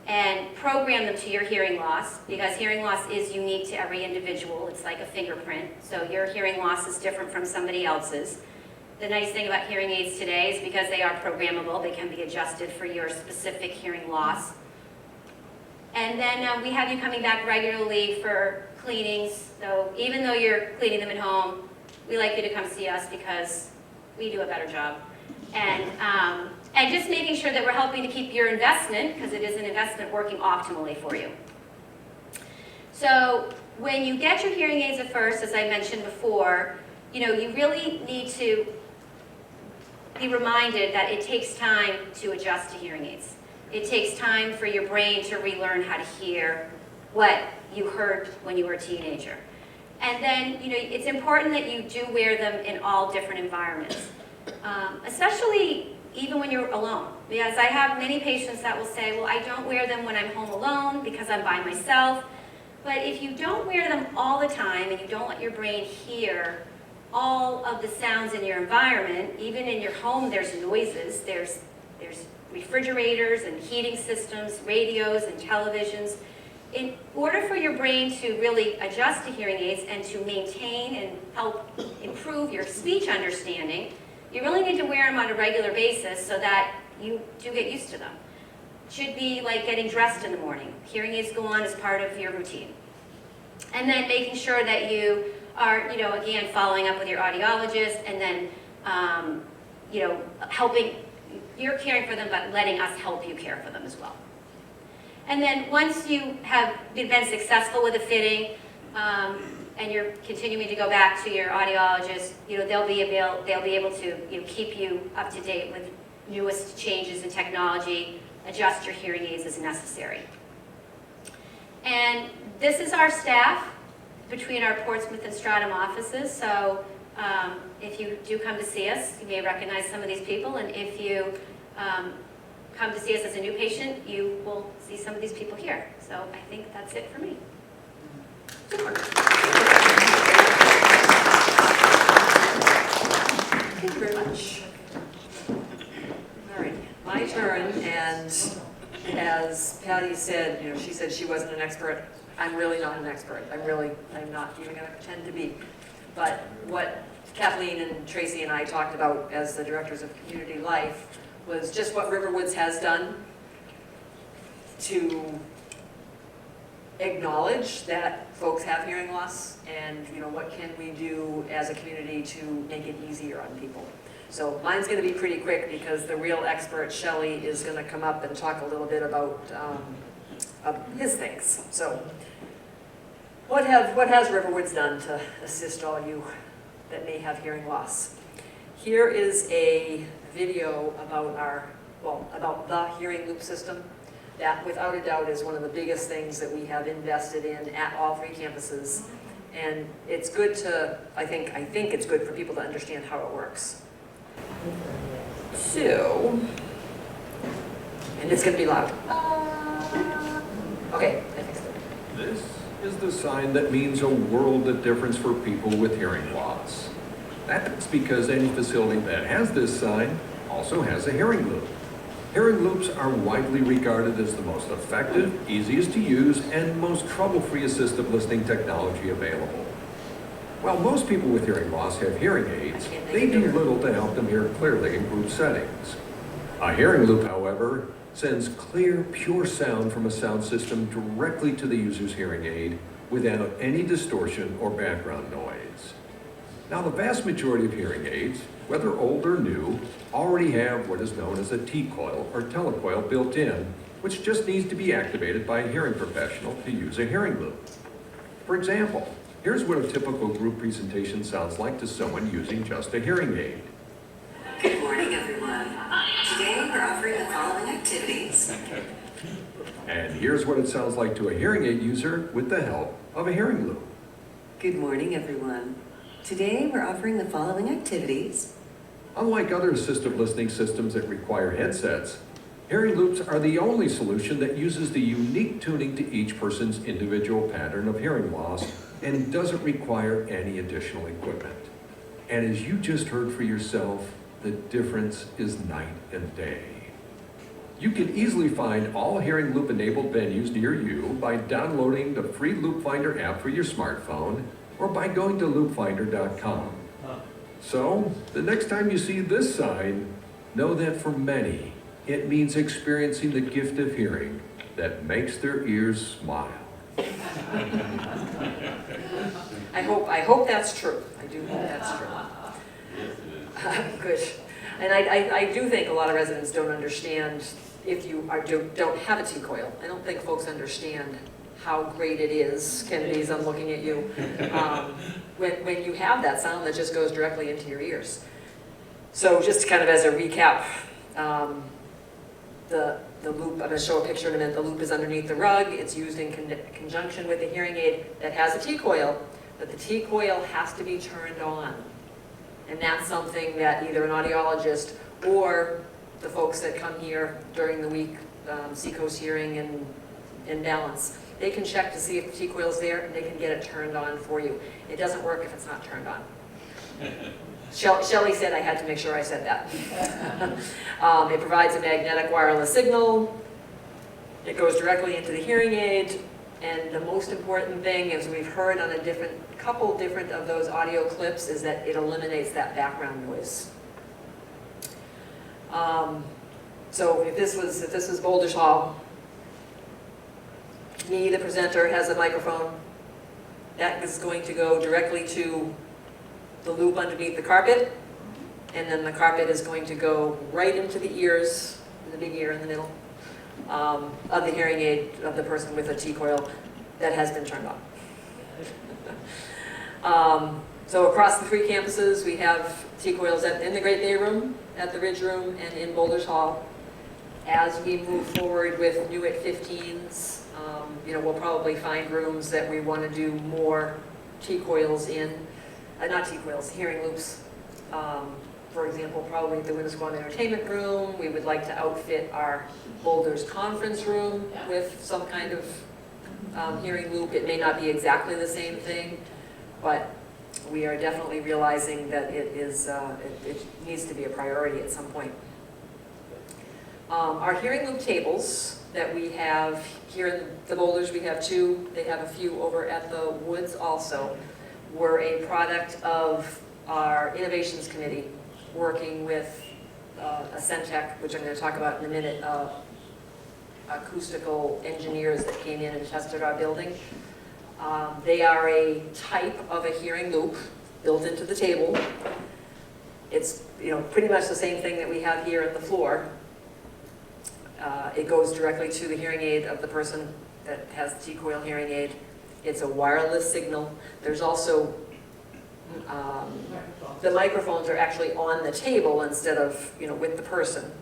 and program them to your hearing loss, because hearing loss is unique to every individual. It's like a fingerprint, so your hearing loss is different from somebody else's. The nice thing about hearing aids today is because they are programmable, they can be adjusted for your specific hearing loss. And then we have you coming back regularly for cleanings. So even though you're cleaning them at home, we like you to come see us because we do a better job. And just making sure that we're helping to keep your investment, because it is an investment, working optimally for you. So when you get your hearing aids at first, as I mentioned before, you know, you really need to be reminded that it takes time to adjust to hearing aids. It takes time for your brain to relearn how to hear what you heard when you were a teenager. And then, you know, it's important that you do wear them in all different environments, especially even when you're alone. Because I have many patients that will say, well, I don't wear them when I'm home alone because I'm by myself. But if you don't wear them all the time and you don't let your brain hear all of the sounds in your environment, even in your home there's noises, there's refrigerators and heating systems, radios and televisions. In order for your brain to really adjust to hearing aids and to maintain and help improve your speech understanding, you really need to wear them on a regular basis so that you do get used to them. It should be like getting dressed in the morning. Hearing aids go on as part of your routine. And then making sure that you are, you know, again, following up with your audiologist, and then, you know, helping, you're caring for them, but letting us help you care for them as well. And then once you have been successful with a fitting, and you're continuing to go back to your audiologist, you know, they'll be able to, you know, keep you up to date with newest changes in technology, adjust your hearing aids as necessary. And this is our staff between our Portsmouth and Stratham offices. So if you do come to see us, you may recognize some of these people, and if you come to see us as a new patient, you will see some of these people here. So I think that's it for me. Thank you very much. All right, my turn, and as Patty said, you know, she said she wasn't an expert. I'm really not an expert. I'm not even going to pretend to be. But what Kathleen and Tracy and I talked about as the directors of community life was just what Riverwoods has done to acknowledge that folks have hearing loss, and, you know, what can we do as a community to make it easier on people. So mine's going to be pretty quick because the real expert, Shelley, is going to come up and talk a little bit about his things. So what has Riverwoods done to assist all you that may have hearing loss? Here is a video about about the hearing loop system. That, without a doubt, is one of the biggest things that we have invested in at all three campuses. And it's good to, I think it's good for people to understand how it works. So, and it's going to be loud. Okay, I fixed it. This is the sign that means a world of difference for people with hearing loss. That's because any facility that has this sign also has a hearing loop. Hearing loops are widely regarded as the most effective, easiest to use, and most trouble-free assistive listening technology available. While most people with hearing loss have hearing aids, they do little to help them hear clearly in group settings. A hearing loop, however, sends clear, pure sound from a sound system directly to the user's hearing aid without any distortion or background noise. Now, the vast majority of hearing aids, whether old or new, already have what is known as a T-coil or telecoil built in, which just needs to be activated by a hearing professional to use a hearing loop. For example, here's what a typical group presentation sounds like to someone using just a hearing aid. Good morning, everyone. Today we're offering the following activities. And here's what it sounds like to a hearing aid user with the help of a hearing loop. Good morning, everyone. Today, we're offering the following activities. Unlike other assistive listening systems that require headsets, hearing loops are the only solution that uses the unique tuning to each person's individual pattern of hearing loss and doesn't require any additional equipment. And as you just heard for yourself, the difference is night and day. You can easily find all hearing loop enabled venues near you by downloading the free Loop Finder app for your smartphone or by going to loopfinder.com. So, the next time you see this sign, know that for many, it means experiencing the gift of hearing that makes their ears smile. I hope that's true. I do hope that's true. Good. And I do think a lot of residents don't understand if you don't have a T-coil. I don't think folks understand how great it is. Kennedy's, I'm looking at you. When you have that sound that just goes directly into your ears. So just kind of as a recap, the loop, I'm going to show a picture in a minute. The loop is underneath the rug. It's used in conjunction with the hearing aid that has a T-coil, but the T-coil has to be turned on. And that's something that either an audiologist or the folks that come here during the week, Seacoast Hearing and Balance, they can check to see if the T-coil's there and they can get it turned on for you. It doesn't work if it's not turned on. Shelley said I had to make sure I said that. It provides a magnetic wireless signal. It goes directly into the hearing aid. And the most important thing, as we've heard on a couple different of those audio clips, is that it eliminates that background noise. So if this was Boulders Hall, me, the presenter, has a microphone. That is going to go directly to the loop underneath the carpet, and then the carpet is going to go right into the ears, the big ear in the middle, of the hearing aid of the person with a T-coil that has been turned on. So across the 3 campuses, we have T-coils in the Great Bay Room, at the Ridge Room, and in Boulders Hall. As we move forward with new at 15s, we'll probably find rooms that we want to do more T-coils in. Not T-coils, hearing loops. For example, probably the Winnisquam Entertainment Room. We would like to outfit our Boulders Conference Room with some kind of hearing loop. It may not be exactly the same thing, but we are definitely realizing that it needs to be a priority at some point. Our hearing loop tables that we have here in the Boulders, we have 2. They have a few over at the Woods also. Were a product of our Innovations Committee working with Ascentech, which I'm going to talk about in a minute, acoustical engineers that came in and tested our building. They are a type of a hearing loop built into the table. It's pretty much the same thing that we have here at the floor. It goes directly to the hearing aid of the person that has the T-coil hearing aid. It's a wireless signal. There's also, the microphones are actually on the table instead of, with the person.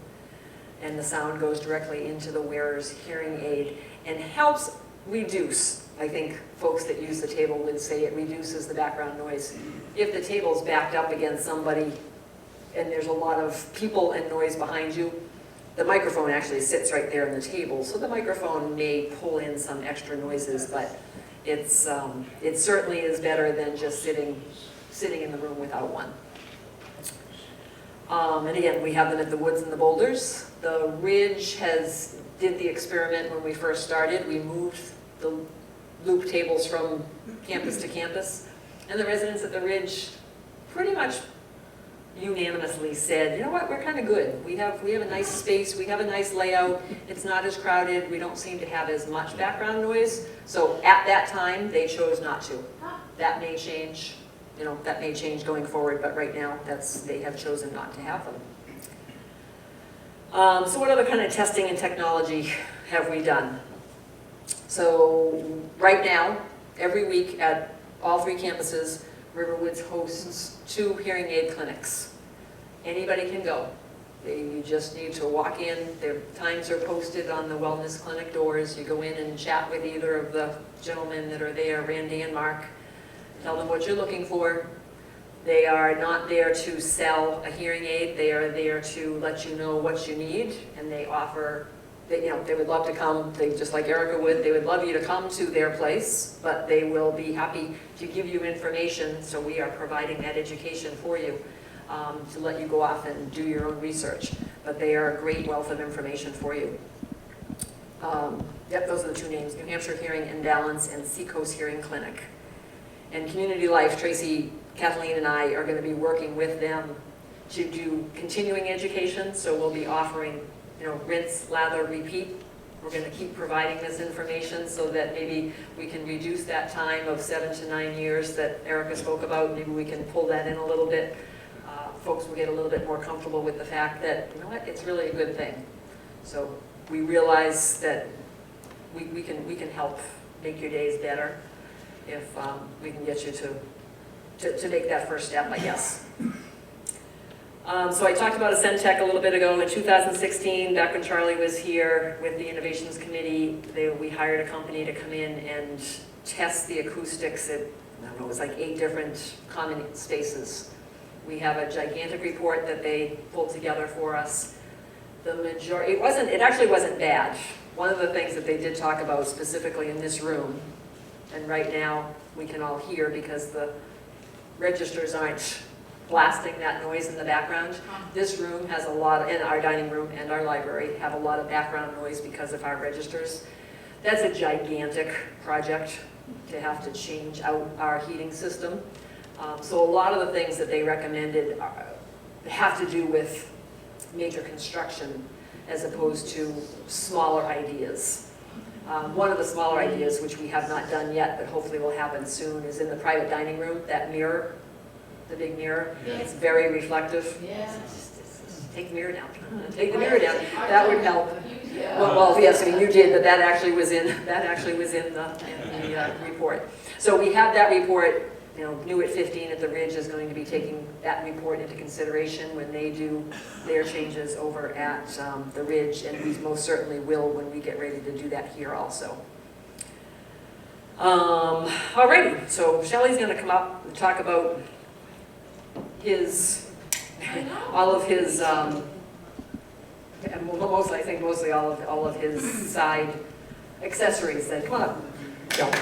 And the sound goes directly into the wearer's hearing aid and helps reduce. I think folks that use the table would say it reduces the background noise. If the table's backed up against somebody and there's a lot of people and noise behind you, the microphone actually sits right there on the table. So the microphone may pull in some extra noises, but it certainly is better than just sitting in the room without one. And again, we have them at the Woods and the Boulders. The Ridge did the experiment when we first started. We moved the loop tables from campus to campus, and the residents at the Ridge pretty much unanimously said, you know what, we're kind of good. We have a nice space, we have a nice layout, it's not as crowded, we don't seem to have as much background noise. So at that time, they chose not to. That may change, that may change going forward, but right now, they have chosen not to have them. So what other kind of testing and technology have we done? So right now, every week at all 3 campuses, Riverwoods hosts 2 hearing aid clinics. Anybody can go. You just need to walk in, their times are posted on the wellness clinic doors. You go in and chat with either of the gentlemen that are there, Randy and Mark. Tell them what you're looking for. They are not there to sell a hearing aid. They are there to let you know what you need, and they offer, they would love to come, just like Erica would, they would love you to come to their place, but they will be happy to give you information, so we are providing that education for you, to let you go off and do your own research. But they are a great wealth of information for you. Yep, those are the two names, New Hampshire Hearing and Balance and Seacoast Hearing Clinic. And Community Life, Tracy, Kathleen and I are going to be working with them to do continuing education, so we'll be offering, rinse, lather, repeat. We're going to keep providing this information so that maybe we can reduce that time of 7 to 9 years that Erica spoke about. Maybe we can pull that in a little bit. Folks will get a little bit more comfortable with the fact that, it's really a good thing. So we realize that we can help make your days better if we can get you to make that first step, I guess. So I talked about Ascentech a little bit ago. In 2016, back when Charlie was here with the Innovations Committee, we hired a company to come in and test the acoustics at, it was like 8 different common spaces. We have a gigantic report that they pulled together for us. The majority, it actually wasn't bad. One of the things that they did talk about specifically in this room, and right now we can all hear because the registers aren't blasting that noise in the background. This room has a lot, and our dining room and our library have a lot of background noise because of our registers. That's a gigantic project to have to change out our heating system. So a lot of the things that they recommended have to do with major construction as opposed to smaller ideas. One of the smaller ideas, which we have not done yet, but hopefully will happen soon, is in the private dining room, that mirror, the big mirror. Yeah. It's very reflective. Yeah. Take the mirror down. Take the mirror down. That would help. Yeah. Well, yes, I mean, you did, but that actually was in the report. So we have that report. New at 15 at the Ridge is going to be taking that report into consideration when they do their changes over at the Ridge, and we most certainly will when we get ready to do that here also. Alrighty, so Shelley's going to come up and talk about all of his, mostly all of his side accessories. Then come on up.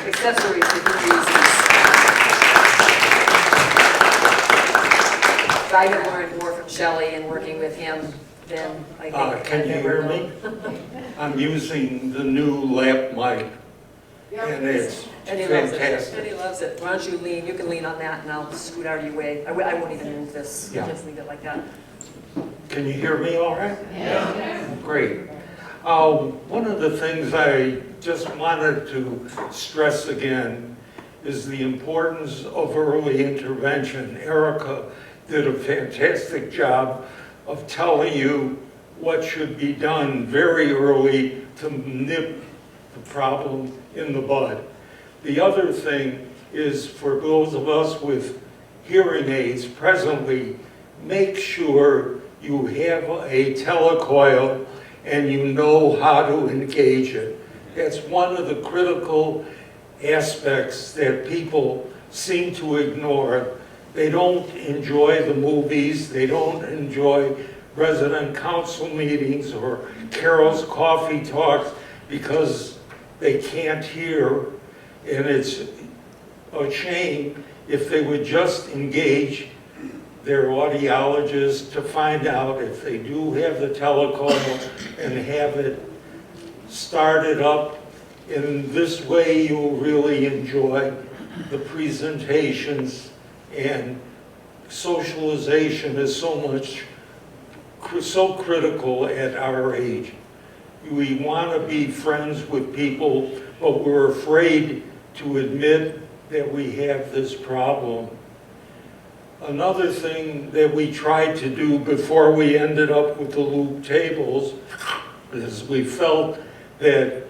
Accessories that he uses. I have learned more from Shelley and working with him than I think. Can you hear me? I'm using the new lap mic, and it's fantastic. And he loves it. Why don't you lean? You can lean on that, and I'll scoot out of your way. I won't even move this. Yeah. Just leave it like that. Can you hear me all right? Yeah. Great. One of the things I just wanted to stress again is the importance of early intervention. Erica did a fantastic job of telling you what should be done very early to nip the problem in the bud. The other thing is, for those of us with hearing aids presently, make sure you have a telecoil and you know how to engage it. That's one of the critical aspects that people seem to ignore. They don't enjoy the movies, they don't enjoy resident council meetings or Carol's coffee talks because they can't hear, and it's a shame if they would just engage their audiologist to find out if they do have the telecoil and have it started up. In this way, you'll really enjoy the presentations, and socialization is so critical at our age. We want to be friends with people, but we're afraid to admit that we have this problem. Another thing that we tried to do before we ended up with the loop tables is we felt that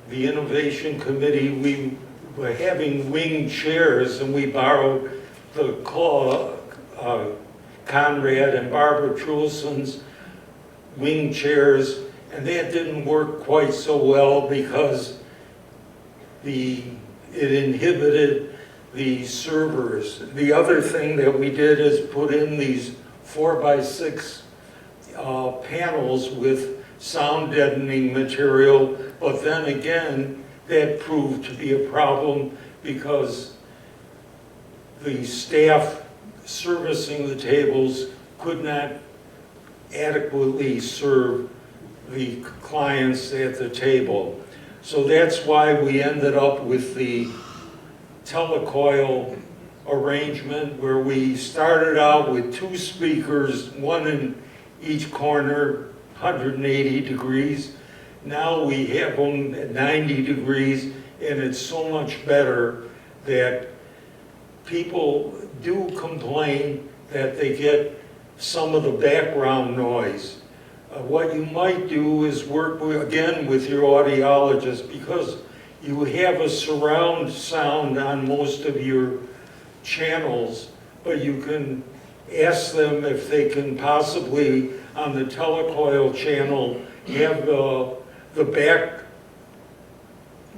the Innovation Committee, we were having wing chairs, and we borrowed the Conrad and Barbara Trulson's wing chairs, and that didn't work quite so well because it inhibited the servers. The other thing that we did is put in these 4x6 panels with sound deadening material, but then again, that proved to be a problem because the staff servicing the tables could not adequately serve the clients at the table. So that's why we ended up with the telecoil arrangement where we started out with 2 speakers, one in each corner, 180 degrees. Now we have them at 90 degrees, and it's so much better that people do complain that they get some of the background noise. What you might do is work again with your audiologist, because you have a surround sound on most of your channels, but you can ask them if they can possibly, on the telecoil channel, have the back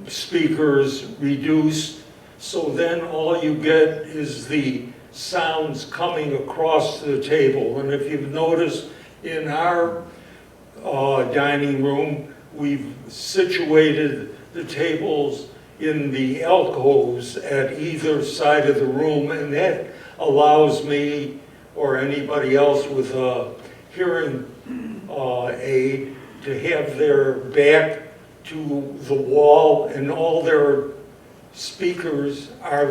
speakers reduced, so then all you get is the sounds coming across the table. And if you've noticed, in our dining room, we've situated the tables in the alcoves at either side of the room, and that allows me or anybody else with a hearing aid to have their back to the wall, and all their speakers are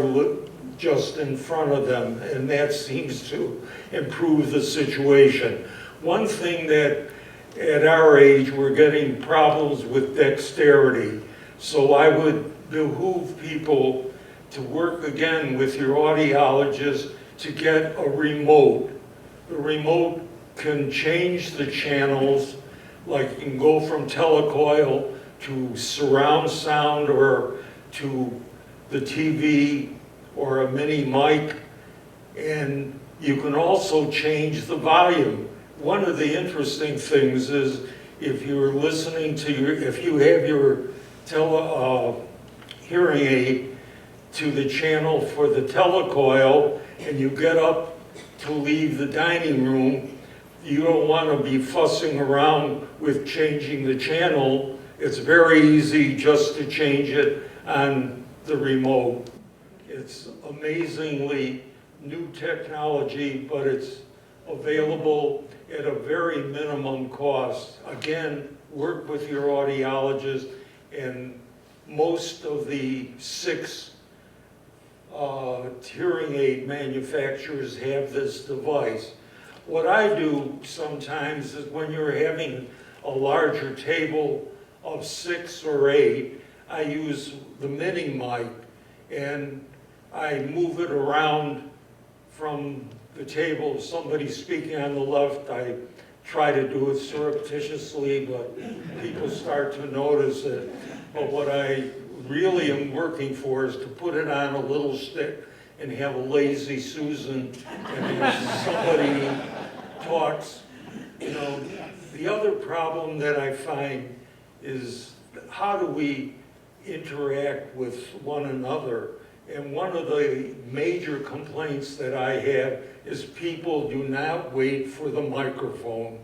just in front of them, and that seems to improve the situation. One thing that at our age we're getting problems with dexterity, so I would behoove people to work again with your audiologist to get a remote. The remote can change the channels, like you can go from telecoil to surround sound or to the TV or a mini mic, and you can also change the volume. One of the interesting things is if you're listening to if you have your hearing aid to the channel for the telecoil and you get up to leave the dining room, you don't want to be fussing around with changing the channel. It's very easy just to change it on the remote. It's amazingly new technology, but it's available at a very minimum cost. Again, work with your audiologist, and most of the 6 hearing aid manufacturers have this device. What I do sometimes is when you're having a larger table of 6 or 8, I use the mini mic, and I move it around from the table. If somebody's speaking on the left, I try to do it surreptitiously, but people start to notice it. But what I really am working for is to put it on a little stick and have a lazy Susan, and if somebody talks, you know. The other problem that I find is how do we interact with one another? And one of the major complaints that I have is people do not wait for the microphone.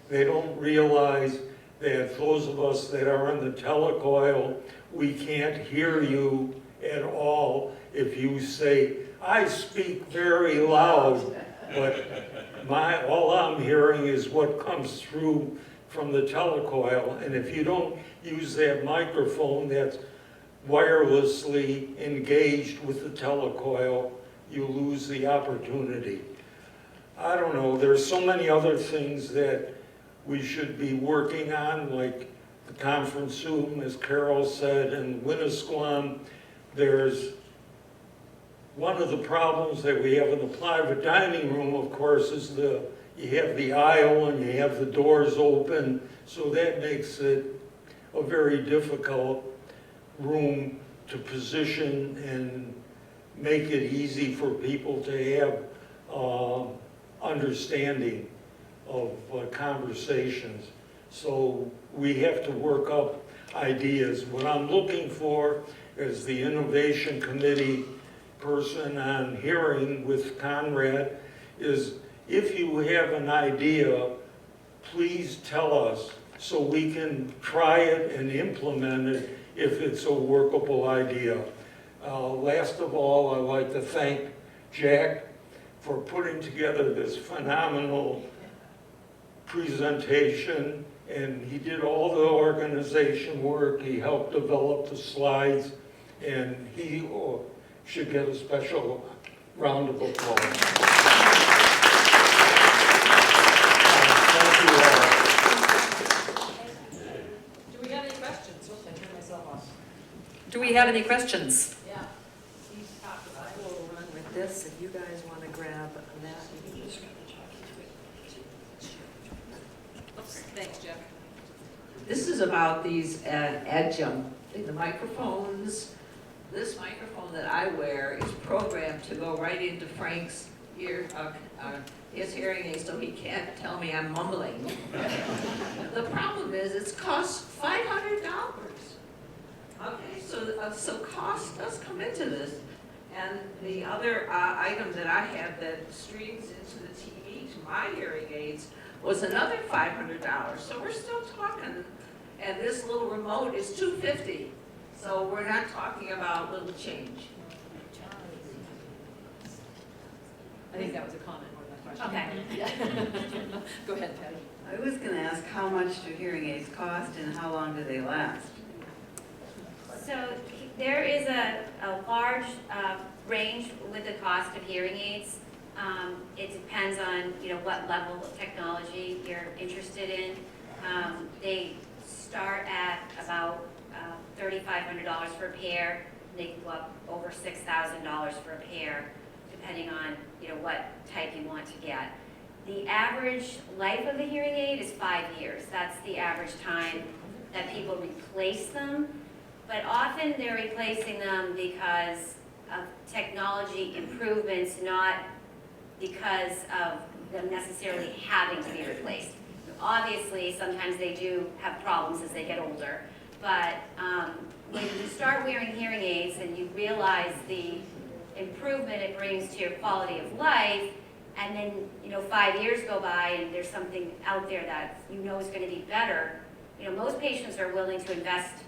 They don't realize that those of us that are on the telecoil, we can't hear you at all if you say, I speak very loud, but all I'm hearing is what comes through from the telecoil. And if you don't use that microphone that's wirelessly engaged with the telecoil, you lose the opportunity. I don't know, there's so many other things that we should be working on, like the conference room, as Carol said, and Winnisquam. There's one of the problems that we have in the private dining room, of course, is you have the aisle and you have the doors open, so that makes it a very difficult room to position and make it easy for people to have understanding. of conversations. So we have to work up ideas. What I'm looking for as the Innovation Committee person on hearing with Conrad is, if you have an idea, please tell us so we can try it and implement it if it's a workable idea. Last of all, I'd like to thank Jack for putting together this phenomenal presentation, and he did all the organization work. He helped develop the slides, and he should get a special round of applause. Thank you all. Do we have any questions? Oops, I turned myself off. Do we have any questions? Yeah. He's talked about I will run with this. If you guys want to grab that, you can just. Oops, thanks, Jeff. This is about these adjunct, the microphones. This microphone that I wear is programmed to go right into Frank's ear, his hearing aid, so he can't tell me I'm mumbling. The problem is, it's cost $500. Okay, so cost does come into this. And the other item that I have that streams into the TV to my hearing aids was another $500. So we're still talking, and this little remote is $250. So we're not talking about little change. I think that was a comment more than a question. Okay. Go ahead, Patty. I was going to ask, how much do hearing aids cost and how long do they last? So there is a large range with the cost of hearing aids. It depends on, what level of technology you're interested in. They start at about $3,500 for a pair. They can go up over $6,000 for a pair, depending on, what type you want to get. The average life of a hearing aid is 5 years. That's the average time that people replace them. But often they're replacing them because of technology improvements, not because of them necessarily having to be replaced. Obviously, sometimes they do have problems as they get older, but when you start wearing hearing aids and you realize the improvement it brings to your quality of life, and then 5 years go by and there's something out there that is going to be better, most patients are willing to invest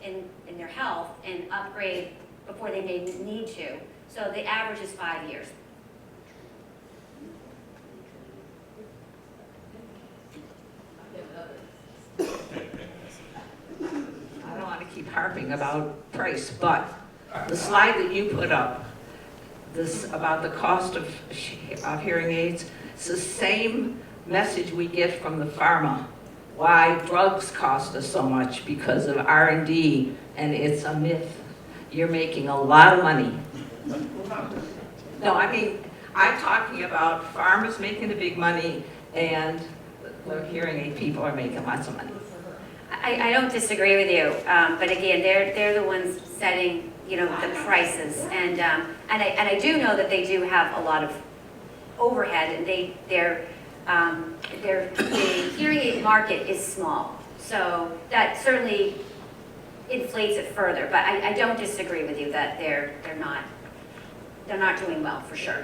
in their health and upgrade before they may need to. So the average is 5 years. I don't want to keep harping about price, but the slide that you put up, this about the cost of hearing aids, it's the same message we get from the pharma. Why drugs cost us so much because of R&D, and it's a myth. You're making a lot of money. No, I mean, I'm talking about pharma's making the big money, and the hearing aid people are making lots of money. I don't disagree with you, but again, they're the ones setting the prices, and I do know that they do have a lot of overhead, and the hearing aid market is small, so that certainly inflates it further. But I don't disagree with you that they're not doing well, for sure.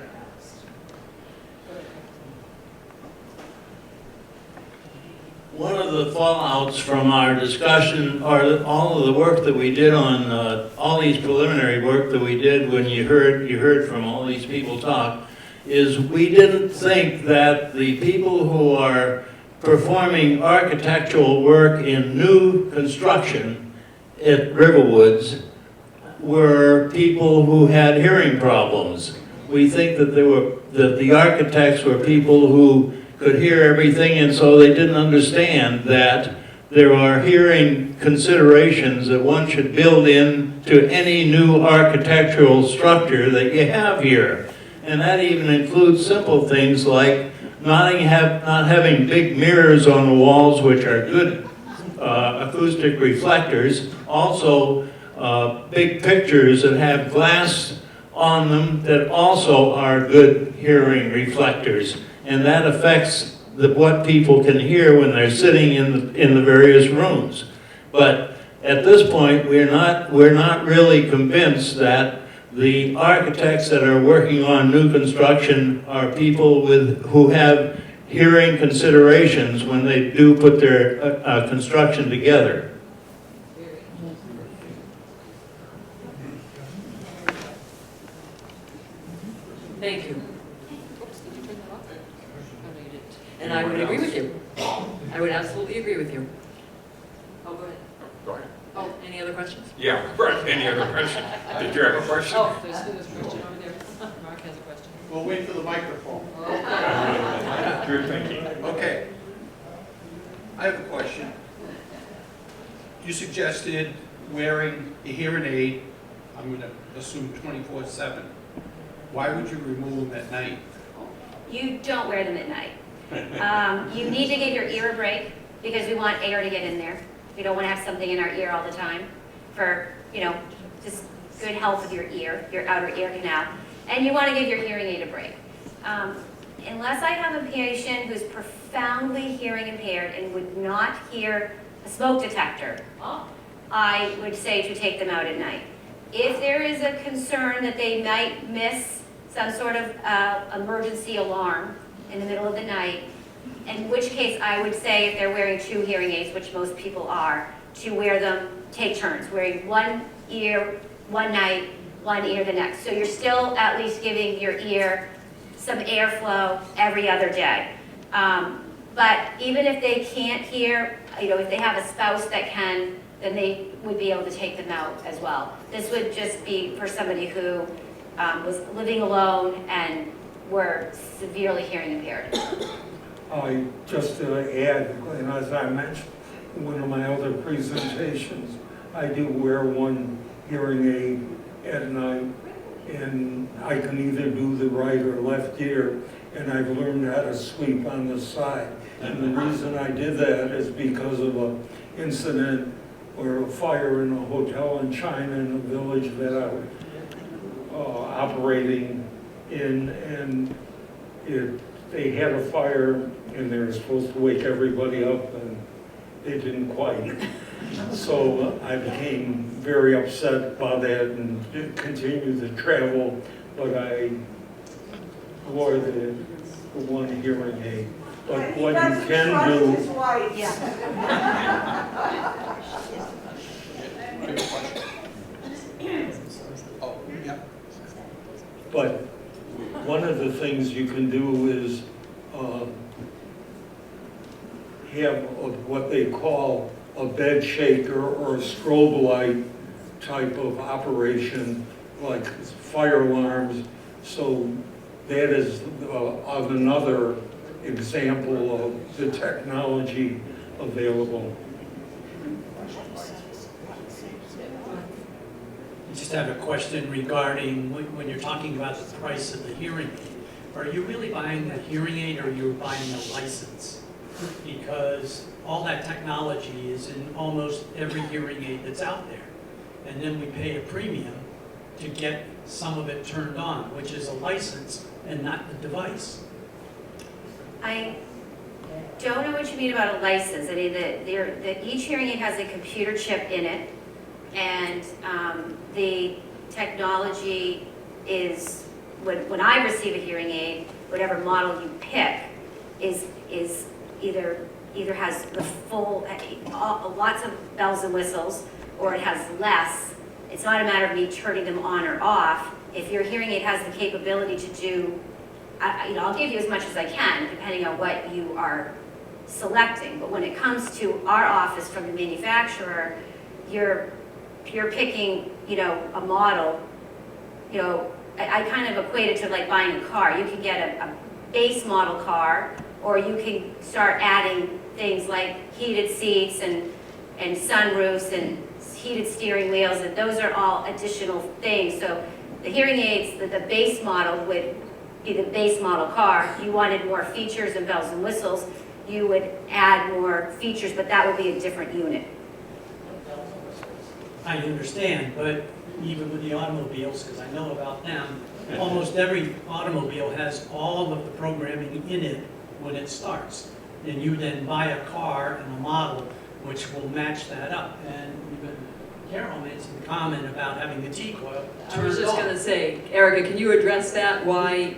One of the fallouts from our discussion, or all of the work that we did on all these preliminary work that we did when you heard from all these people talk, is we didn't think that the people who are performing architectural work in new construction at Riverwoods were people who had hearing problems. We think that the architects were people who could hear everything, and so they didn't understand that there are hearing considerations that one should build into any new architectural structure that you have here. And that even includes simple things like not having big mirrors on the walls, which are good acoustic reflectors. Also, big pictures that have glass on them that also are good hearing reflectors. And that affects what people can hear when they're sitting in the various rooms. But at this point, we're not really convinced that the architects that are working on new construction are people who have hearing considerations when they do put their construction together. Thank you. And I would agree with you. I would absolutely agree with you. Oh, go ahead. Go ahead. Oh, any other questions? Yeah, right. Any other questions? Did you have a question? Oh, there's a question over there. Mark has a question. We'll wait for the microphone. Good thinking. Okay. I have a question. You suggested wearing a hearing aid, I'm going to assume 24/7. Why would you remove them at night? You don't wear them at night. You need to give your ear a break because we want air to get in there. We don't want to have something in our ear all the time for, just good health of your ear, your outer ear canal. And you want to give your hearing aid a break. Unless I have a patient who's profoundly hearing impaired and would not hear a smoke detector, I would say to take them out at night. If there is a concern that they might miss some sort of emergency alarm in the middle of the night, in which case I would say if they're wearing 2 hearing aids, which most people are, to wear them, take turns, wearing one ear one night, one ear the next. So you're still at least giving your ear some airflow every other day. But even if they can't hear, if they have a spouse that can, then they would be able to take them out as well. This would just be for somebody who was living alone and were severely hearing impaired. Just to add, and as I mentioned in one of my other presentations, I do wear one hearing aid at night, and I can either do the right or left ear, and I've learned how to sleep on the side. And the reason I did that is because of an incident or a fire in a hotel in China in a village that I was operating in, and they had a fire and they were supposed to wake everybody up and they didn't quite. So I became very upset by that and continued to travel, but I wore the one hearing aid. But what you can do, Oh, yeah. but one of the things you can do is have what they call a bed shaker or a strobe light type of operation, like fire alarms. So that is another example of the technology available. I just have a question regarding when you're talking about the price of the hearing aid. Are you really buying a hearing aid or you're buying a license? Because all that technology is in almost every hearing aid that's out there. And then we pay a premium to get some of it turned on, which is a license and not the device. I don't know what you mean about a license. I mean, each hearing aid has a computer chip in it, and the technology is, when I receive a hearing aid, whatever model you pick is either has the full, lots of bells and whistles, or it has less. It's not a matter of me turning them on or off. If your hearing aid has the capability to do, I'll give you as much as I can, depending on what you are selecting. But when it comes to our office from the manufacturer, you're picking, a model. I kind of equate it to like buying a car. You can get a base model car, or you can start adding things like heated seats and sunroofs and heated steering wheels, and those are all additional things. So the hearing aids, the base model would be the base model car. If you wanted more features and bells and whistles, you would add more features, but that would be a different unit. I understand, but even with the automobiles, because I know about them, almost every automobile has all of the programming in it when it starts. And you then buy a car and a model which will match that up. And even Carol made some comment about having the T-coil I was turned just on. gonna say, Erica, can you address that? Why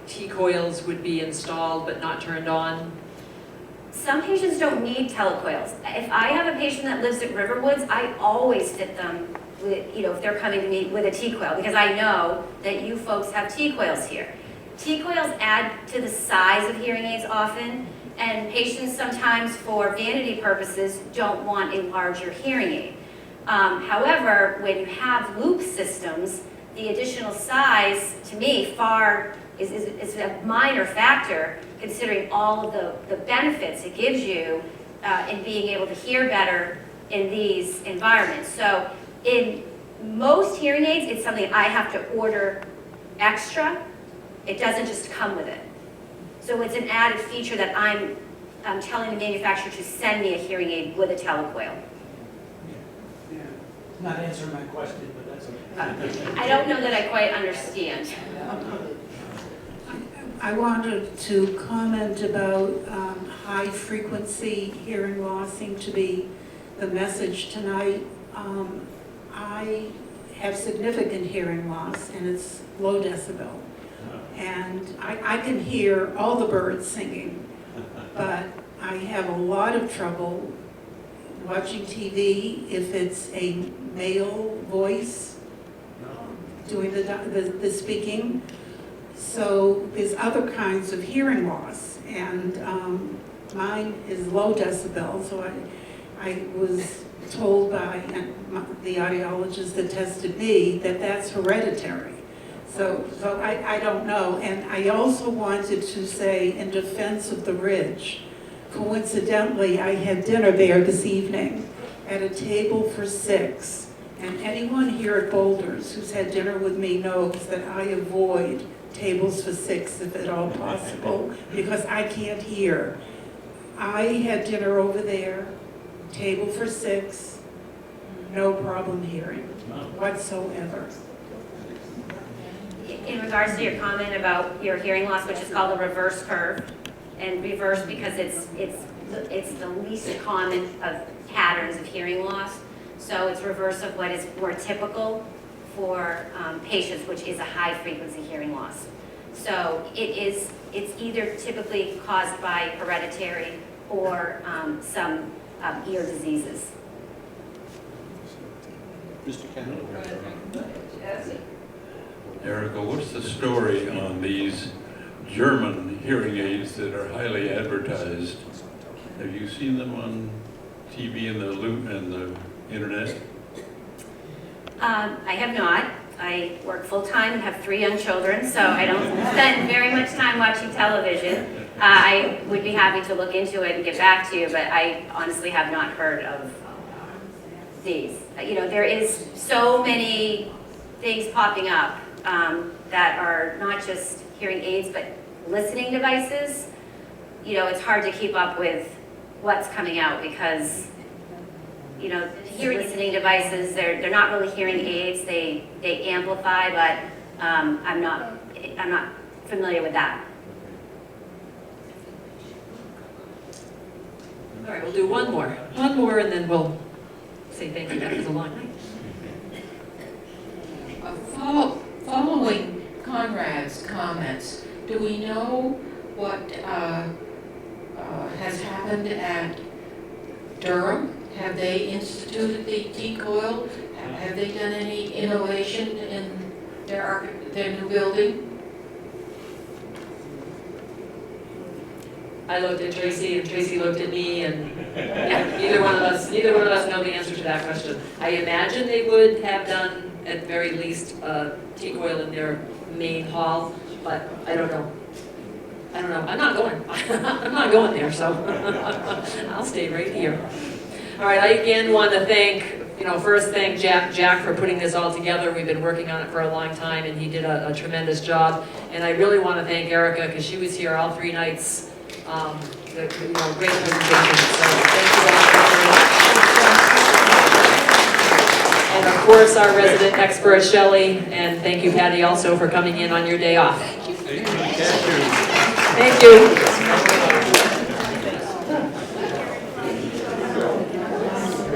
T-coils would be installed but not turned on? Some patients don't need telecoils. If I have a patient that lives at Riverwoods, I always fit them with, if they're coming to me with a T-coil, because I know that you folks have T-coils here. T-coils add to the size of hearing aids often, and patients sometimes, for vanity purposes, don't want a larger hearing aid. However, when you have loop systems, the additional size, to me, is a minor factor, considering all of the benefits it gives you in being able to hear better in these environments. So in most hearing aids, it's something I have to order extra. It doesn't just come with it. So it's an added feature that I'm telling the manufacturer to send me a hearing aid with a telecoil. Yeah. Not answering my question, but that's okay. I don't know that I quite understand. I wanted to comment about high-frequency hearing loss seemed to be the message tonight. I have significant hearing loss, and it's low decibel. And I can hear all the birds singing, but I have a lot of trouble watching TV if it's a male voice doing the speaking. So there's other kinds of hearing loss, and mine is low decibel, so I was told by the audiologist that tested me that that's hereditary. So I don't know. And I also wanted to say, in defense of the Ridge, coincidentally, I had dinner there this evening at a table for 6. And anyone here at Boulders who's had dinner with me knows that I avoid tables for 6 if at all possible, because I can't hear. I had dinner over there, table for 6, no problem hearing whatsoever. In regards to your comment about your hearing loss, which is called a reverse curve, and reverse because it's the least common of patterns of hearing loss. So it's reverse of what is more typical for patients, which is a high frequency hearing loss. So it's either typically caused by hereditary or some ear diseases. Mr. Cannon? Erica, what's the story on these German hearing aids that are highly advertised? Have you seen them on TV and the internet? I have not. I work full-time and have 3 young children, so I don't spend very much time watching television. I would be happy to look into it and get back to you, but I honestly have not heard of these. There is so many things popping up that are not just hearing aids, but listening devices. It's hard to keep up with what's coming out because, hearing listening devices, they're not really hearing aids. They amplify, but I'm not familiar with that. All right, we'll do one more, and then we'll say thank you. That was a long night. Following Conrad's comments, do we know what has happened at Durham? Have they instituted the T-coil? Have they done any innovation in their new building? I looked at Tracy, and Tracy looked at me, and yeah, neither one of us know the answer to that question. I imagine they would have done, at very least, T-coil in their main hall, but I don't know. I'm not going. I'm not going there, so I'll stay right here. All right, I again want to thank, first thank Jack for putting this all together. We've been working on it for a long time, and he did a tremendous job. And I really want to thank Erica, because she was here all 3 nights. Great presentation. So thank you all very much. And of course, our resident expert, Shelley, and thank you, Patty, also for coming in on your day off. Thank you.